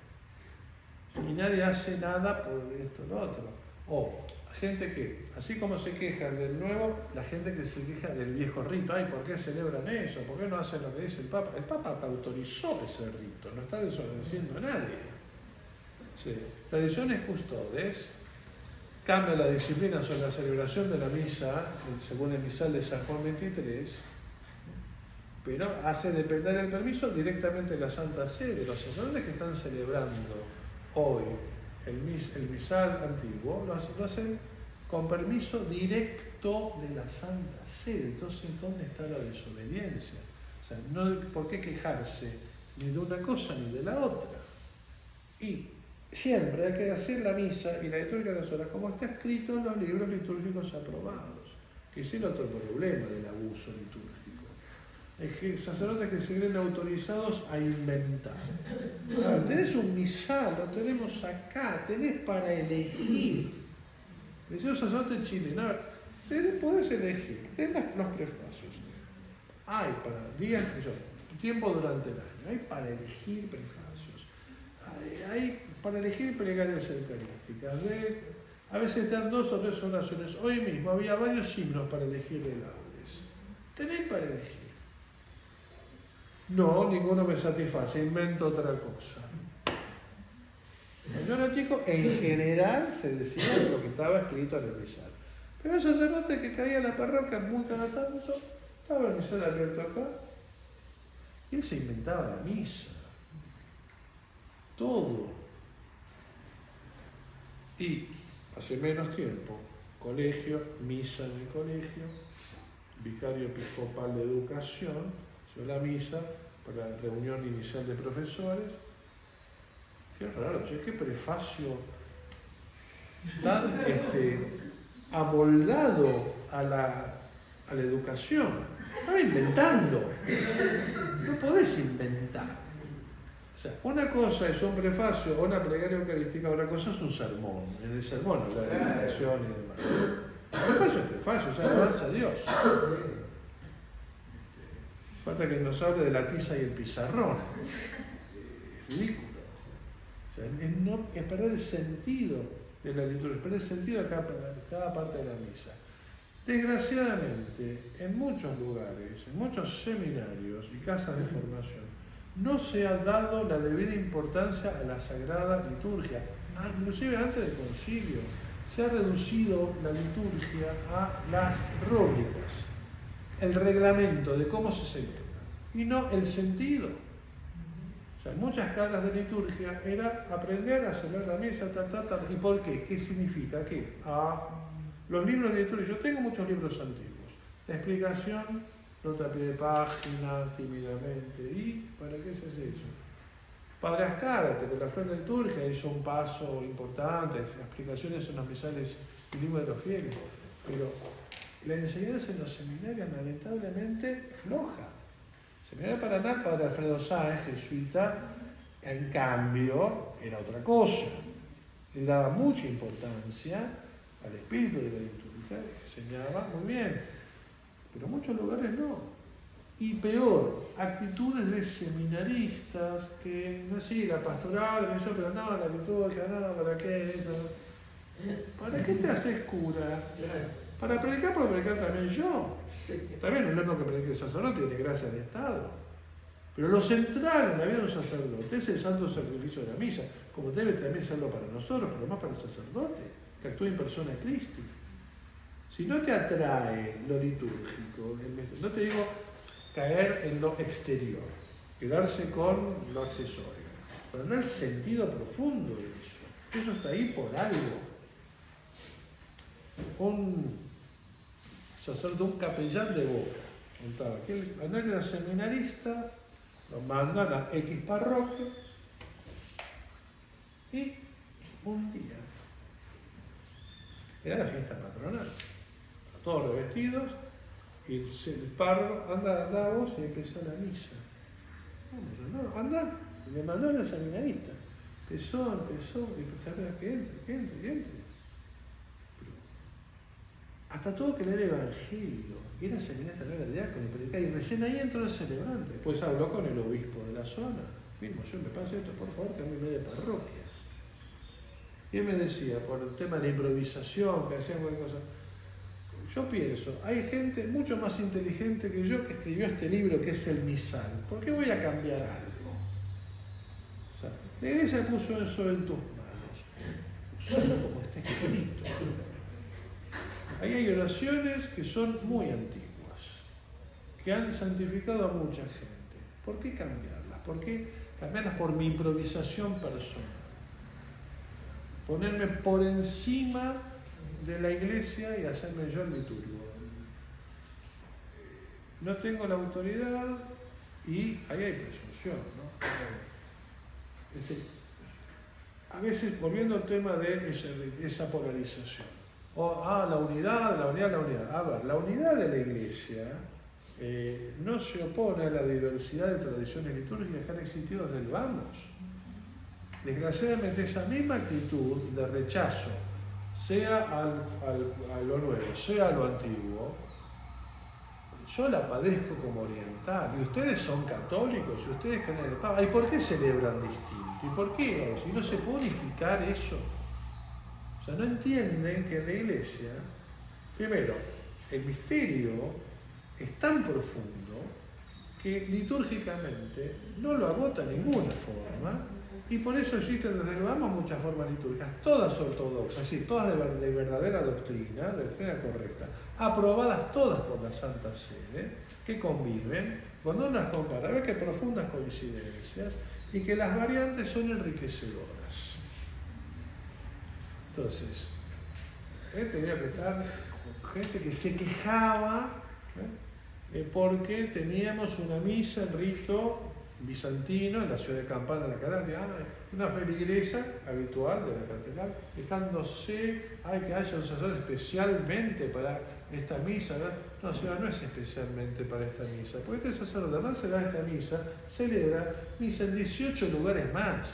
Y nadie hace nada por esto o lo otro. O gente que, así como se quejan del nuevo, la gente que se queja del viejo rito. Ay, ¿por qué celebran eso? ¿Por qué no hacen lo que dice el Papa? El Papa autorizó ese rito, no está desobedeciendo a nadie. Sí. Tradiciones custodes cambia la disciplina sobre la celebración de la misa, según el misal de San Juan XXIII, pero hace depender el permiso directamente de la Santa Sede, de los sacerdotes que están celebrando hoy el misal antiguo, lo hacen con permiso directo de la Santa Sede. Entonces, ¿dónde está la desobediencia? O sea, no hay por qué quejarse ni de una cosa ni de la otra. Y siempre hay que hacer la misa y la liturgia de las horas como está escrito en los libros litúrgicos aprobados, que es el otro problema del abuso litúrgico. Es que sacerdotes que se creen autorizados a inventar. A ver, tenés un misal, lo tenemos acá, tenés para elegir. Decía un sacerdote en Chile, a ver, podés elegir, tenés los prefacios. Hay para días, tiempo durante el año, hay para elegir prefacios. Hay para elegir plegarias eucarísticas. A veces te dan 2 o 3 oraciones. Hoy mismo había varios himnos para elegir de laudes. Tenés para elegir. No, ninguno me satisface, invento otra cosa. Yo era chico, en general se decía lo que estaba escrito en el misal. Pero el sacerdote que caía en la parroquia muy cada tanto, estaba el misal abierto acá, y él se inventaba la misa. Todo. Y hace menos tiempo, colegio, misa en el colegio, vicario episcopal de educación, la misa para la reunión inicial de profesores. Qué raro, che, qué prefacio tan amoldado a la educación. Estaba inventando. No podés inventar. O sea, una cosa es un prefacio o una plegaria eucarística, otra cosa es un sermón. En el sermón habla de educación y demás. El prefacio es prefacio, o sea, alabanza a Dios. Falta que nos hable de la tiza y el pizarrón. Es ridículo. O sea, es perder el sentido de la liturgia, es perder el sentido de cada parte de la misa. Desgraciadamente, en muchos lugares, en muchos seminarios y casas de formación, no se ha dado la debida importancia a la sagrada liturgia. Inclusive antes del concilio, se ha reducido la liturgia a las rólicas, el reglamento de cómo se celebra, y no el sentido. O sea, en muchas casas de liturgia era aprender a celebrar la misa, ¿Y por qué? ¿Qué significa? ¿Qué? Los libros de liturgia, yo tengo muchos libros antiguos. La explicación, nota a pie de página, tímidamente. ¿Y para qué se hace eso? Padre Ascárate, con la flor de liturgia, hizo un paso importante, explicaciones en los misales y libros de los fieles. Pero la enseñanza en los seminarios lamentablemente floja. Seminario de Paraná, Padre Alfredo Sáenz, jesuita, en cambio, era otra cosa. Le daba mucha importancia al espíritu de la liturgia, enseñaba muy bien, pero en muchos lugares no. Y peor, actitudes de seminaristas que, no sé, la pastoral, pero no, la liturgia, no, ¿para qué eso? ¿Para qué te haces cura? Para predicar, puedo predicar también yo. También no es lo que predica el sacerdote, tiene gracia de Estado. Pero lo central en la vida de un sacerdote es el santo sacrificio de la misa, como debe también serlo para nosotros, pero más para el sacerdote, que actúa en persona Christi. Si no te atrae lo litúrgico, no te digo caer en lo exterior, quedarse con lo accesorio, pero no el sentido profundo de eso. Eso está ahí por algo. Un sacerdote, un capellán de Boca, contaba que él era seminarista, lo mandan a X parroquia y un día era la fiesta patronal, todos revestidos y el párroco anda vos y empezó la misa. No, anda, y le mandó a la seminarista. Empezó, y que entre. Hasta tuvo que leer el Evangelio. Era seminarista, no era diácono, predicaba, y recién ahí entró el celebrante. Después habló con el obispo de la zona. Mismo, yo me pasa esto, por favor, cámbiame de parroquia. Y él me decía, por el tema de la improvisación, que hacían cualquier cosa. Yo pienso, hay gente mucho más inteligente que yo que escribió este libro que es el Misal. ¿Por qué voy a cambiar algo? O sea, la iglesia puso eso en tus manos. Usalo como está escrito. Ahí hay oraciones que son muy antiguas, que han santificado a mucha gente. ¿Por qué cambiarlas? ¿Por qué cambiarlas por mi improvisación personal? ponerme por encima de la iglesia y hacerme yo el liturgo. No tengo la autoridad y ahí hay presunción, ¿no? A veces, volviendo al tema de esa polarización, la unidad. A ver, la unidad de la iglesia no se opone a la diversidad de tradiciones litúrgicas que han existido desde el vamos. Desgraciadamente, esa misma actitud de rechazo, sea a lo nuevo, sea a lo antiguo, yo la padezco como oriental, y ustedes son católicos, y ustedes creen en el Papa. ¿Y por qué celebran distinto? ¿Y por qué eso? ¿Y no se puede unificar eso? O sea, no entienden que en la iglesia, primero, el misterio es tan profundo que litúrgicamente no lo agota ninguna forma, y por eso existen desde el vamos muchas formas litúrgicas, todas ortodoxas, es decir, todas de verdadera doctrina, de doctrina correcta, aprobadas todas por la Santa Sede, que conviven. Cuando uno las compara, ve que profundas coincidencias y que las variantes son enriquecedoras. Entonces, tenía que estar gente que se quejaba porque teníamos una misa en rito bizantino en la ciudad de Campana, en la Calaria, una feligresa habitual de la catedral, dejándose que haya un sacerdote especialmente para esta misa. No, señora, no es especialmente para esta misa, porque este sacerdote, además de celebrar esta misa, celebra misa en 18 lugares más.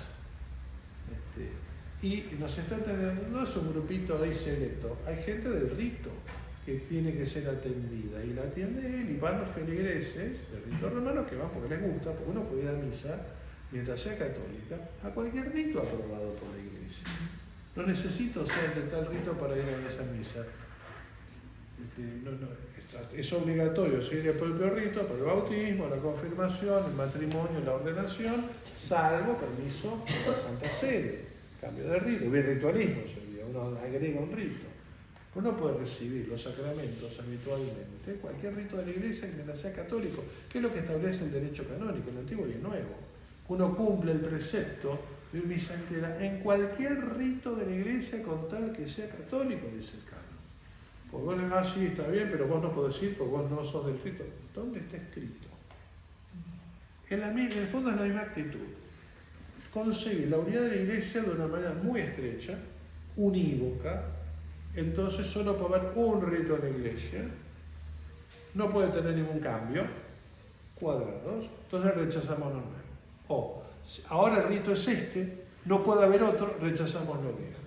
Y nos está atendiendo, no es un grupito ahí selecto, hay gente del rito que tiene que ser atendida, y la atiende él, y van los feligreses del rito romano que van porque les gusta, porque uno puede ir a misa, mientras sea católica, a cualquier rito aprobado por la iglesia. No necesito ser de tal rito para ir a esa misa. Es obligatorio seguir el propio rito para el bautismo, la confirmación, el matrimonio, la ordenación, salvo permiso de la Santa Sede. Cambio de rito, virritualismo sería, uno agrega un rito. Uno puede recibir los sacramentos habitualmente, cualquier rito de la iglesia que no sea católico, que es lo que establece el derecho canónico, el antiguo y el nuevo. Uno cumple el precepto de una misa entera en cualquier rito de la iglesia con tal que sea católico, dice el canon. Pues vos decís, sí, está bien, pero vos no podés ir porque vos no sos del rito. ¿Dónde está escrito? En el fondo es la misma actitud. Conseguir la unidad de la iglesia de una manera muy estrecha, unívoca. Entonces solo puede haber un rito en la iglesia, no puede tener ningún cambio, cuadrados, entonces rechazamos lo nuevo. Ahora el rito es este, no puede haber otro, rechazamos lo viejo.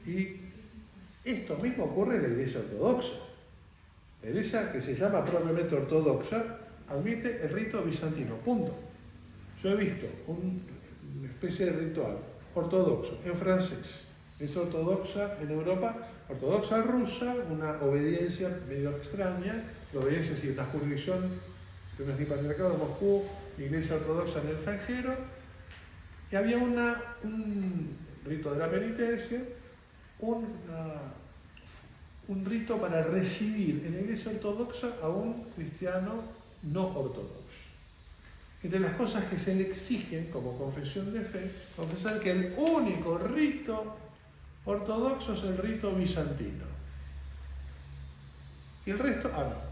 Y esto mismo ocurre en la iglesia ortodoxa. La iglesia que se llama propiamente ortodoxa admite el rito bizantino, punto. Yo he visto una especie de ritual ortodoxo en francés, es ortodoxa en Europa, ortodoxa rusa, una obediencia medio extraña, la obediencia es una jurisdicción de un patriarcado de Moscú, iglesia ortodoxa en el extranjero, y había un rito de la penitencia, un rito para recibir en la iglesia ortodoxa a un cristiano no ortodoxo. Entre las cosas que se le exigen como confesión de fe, confesar que el único rito ortodoxo es el rito bizantino. Y el resto, no.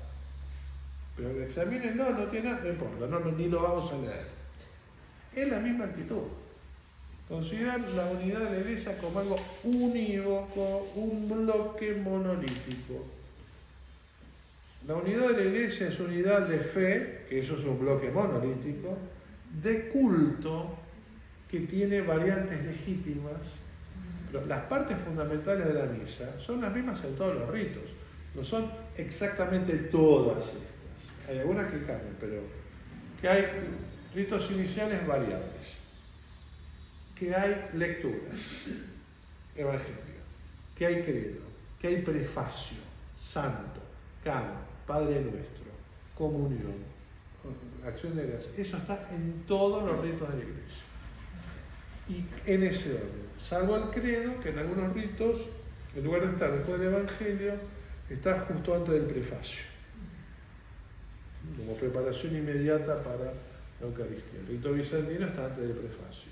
Pero examínenlo, no tiene nada, no importa, ni lo vamos a leer. Es la misma actitud. Considerar la unidad de la iglesia como algo unívoco, un bloque monolítico. La unidad de la iglesia es unidad de fe, que eso es un bloque monolítico, de culto, que tiene variantes legítimas. Pero las partes fundamentales de la misa son las mismas en todos los ritos. No son exactamente todas estas. Hay algunas que cambian, pero que hay ritos iniciales variables, que hay lecturas, evangelio, que hay credo, que hay prefacio, santo, canon, Padre Nuestro, comunión, acción de gracias. Eso está en todos los ritos de la iglesia. Y en ese orden, salvo el credo, que en algunos ritos, en lugar de estar después del evangelio, está justo antes del prefacio, como preparación inmediata para la Eucaristía. El rito bizantino está antes del prefacio.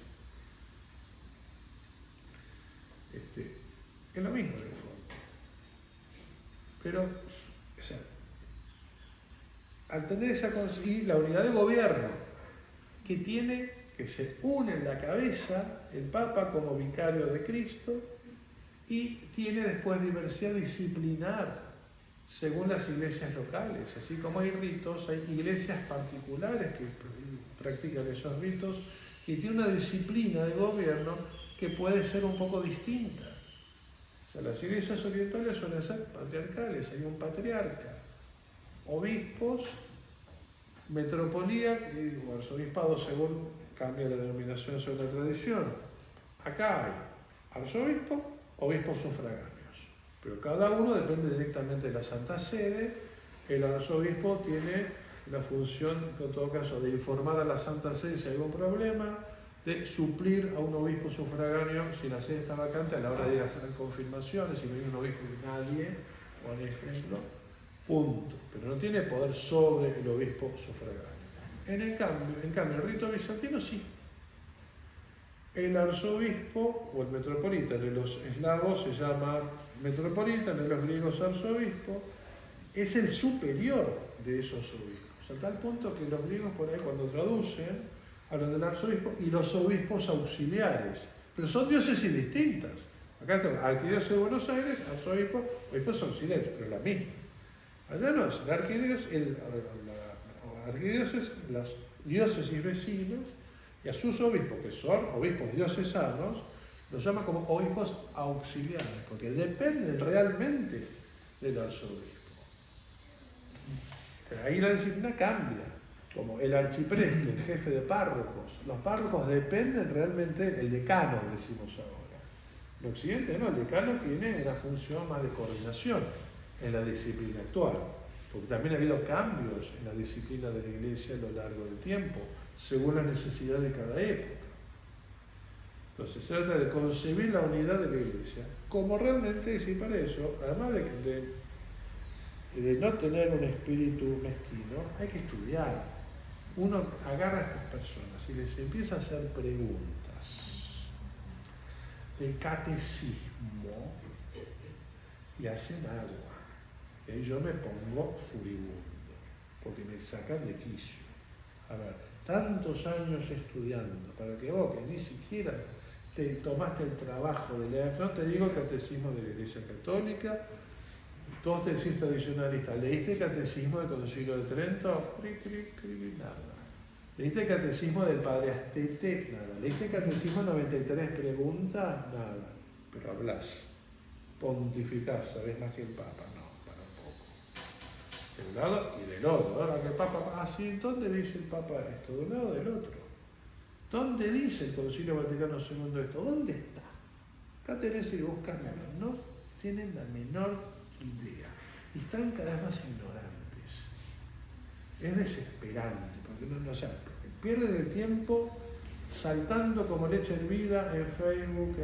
Es lo mismo en el fondo. Pero, o sea, al tener esa y la unidad de gobierno que tiene, que se une en la cabeza el Papa como vicario de Cristo y tiene después diversidad disciplinar según las iglesias locales. Así como hay ritos, hay iglesias particulares que practican esos ritos y tiene una disciplina de gobierno que puede ser un poco distinta. O sea, las iglesias orientales suelen ser patriarcales, hay un patriarca, obispos, metropolía o arzobispado según cambia la denominación según la tradición. Acá hay arzobispo, obispos sufragáneos, pero cada uno depende directamente de la Santa Sede. El arzobispo tiene la función, en todo caso, de informar a la Santa Sede si hay algún problema, de suplir a un obispo sufragáneo si la sede está vacante a la hora de ir a hacer confirmaciones, si no hay un obispo de nadie, por ejemplo, punto. Pero no tiene poder sobre el obispo sufragáneo. En cambio, el rito bizantino sí. El arzobispo o el metropolita, de los eslavos se llama metropolita, de los griegos arzobispo, es el superior de esos obispos. A tal punto que los griegos por ahí cuando traducen hablan del arzobispo y los obispos auxiliares, pero son diócesis distintas. Acá tenemos arquidiócesis de Buenos Aires, arzobispo, obispos auxiliares, pero la misma. Allá no es, la arquidiócesis, las diócesis vecinas, y a sus obispos, que son obispos diocesanos, los llama como obispos auxiliares, porque dependen realmente del arzobispo. Pero ahí la disciplina cambia, como el arcipreste, el jefe de párrocos. Los párrocos dependen realmente del decano, decimos ahora. En Occidente no, el decano tiene una función más de coordinación en la disciplina actual, porque también ha habido cambios en la disciplina de la Iglesia a lo largo del tiempo, según la necesidad de cada época. Entonces se trata de concebir la unidad de la Iglesia, como realmente, sí, para eso, además de no tener un espíritu mezquino, hay que estudiar. Uno agarra a estas personas y les empieza a hacer preguntas de catecismo y hacen agua. Y ahí yo me pongo furibundo, porque me sacan de quicio. A ver, tantos años estudiando, para que vos, que ni siquiera te tomaste el trabajo de leer, no te digo el catecismo de la Iglesia Católica, todos te decís tradicionalista, ¿leíste el catecismo del Concilio de Trento? Nada. ¿Leíste el catecismo del Padre Astete? Nada. ¿Leíste el catecismo 93 preguntas? Nada. Pero hablas, pontificás, sabés más que el Papa. No, para un poco. De un lado y del otro. Ahora que el Papa, sí, ¿dónde dice el Papa esto? De un lado o del otro. ¿Dónde dice el Concilio Vaticano II esto? ¿Dónde está? Acá tenés y buscas, no tienen la menor idea. Y están cada vez más ignorantes. Es desesperante, porque pierden el tiempo saltando como leche hervida en Facebook,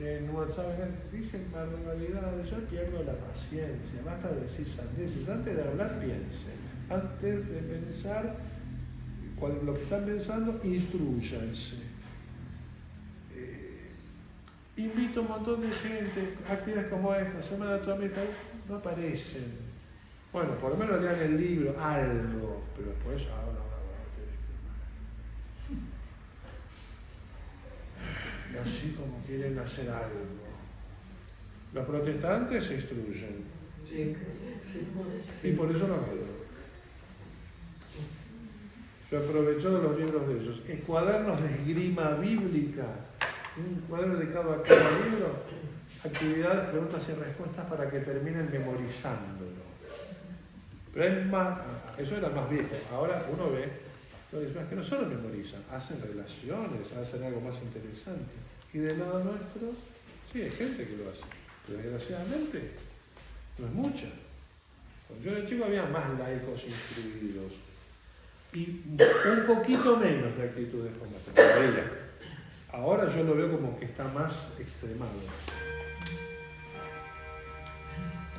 en WhatsApp, dicen barbaridades, yo pierdo la paciencia, basta de decir sandeces, antes de hablar piensen, antes de pensar lo que están pensando, instrúyanse. Invito a un montón de gente, actividades como esta, Semana Atómica, no aparecen. Bueno, por lo menos lean el libro, algo, pero después y así como quieren hacer algo. Los protestantes se instruyen. Y por eso no veo. Yo aprovecho de los libros de ellos. Cuadernos de esgrima bíblica, un cuaderno dedicado a cada libro, actividades, preguntas y respuestas para que terminen memorizándolo. Pero es más, eso era más viejo. Ahora uno ve, es que no solo memorizan, hacen relaciones, hacen algo más interesante. Y del lado nuestro, sí, hay gente que lo hace, pero desgraciadamente no es mucha. Cuando yo era chico había más laicos instruidos y un poquito menos de actitudes como esta. Ahora yo lo veo como que está más extremado.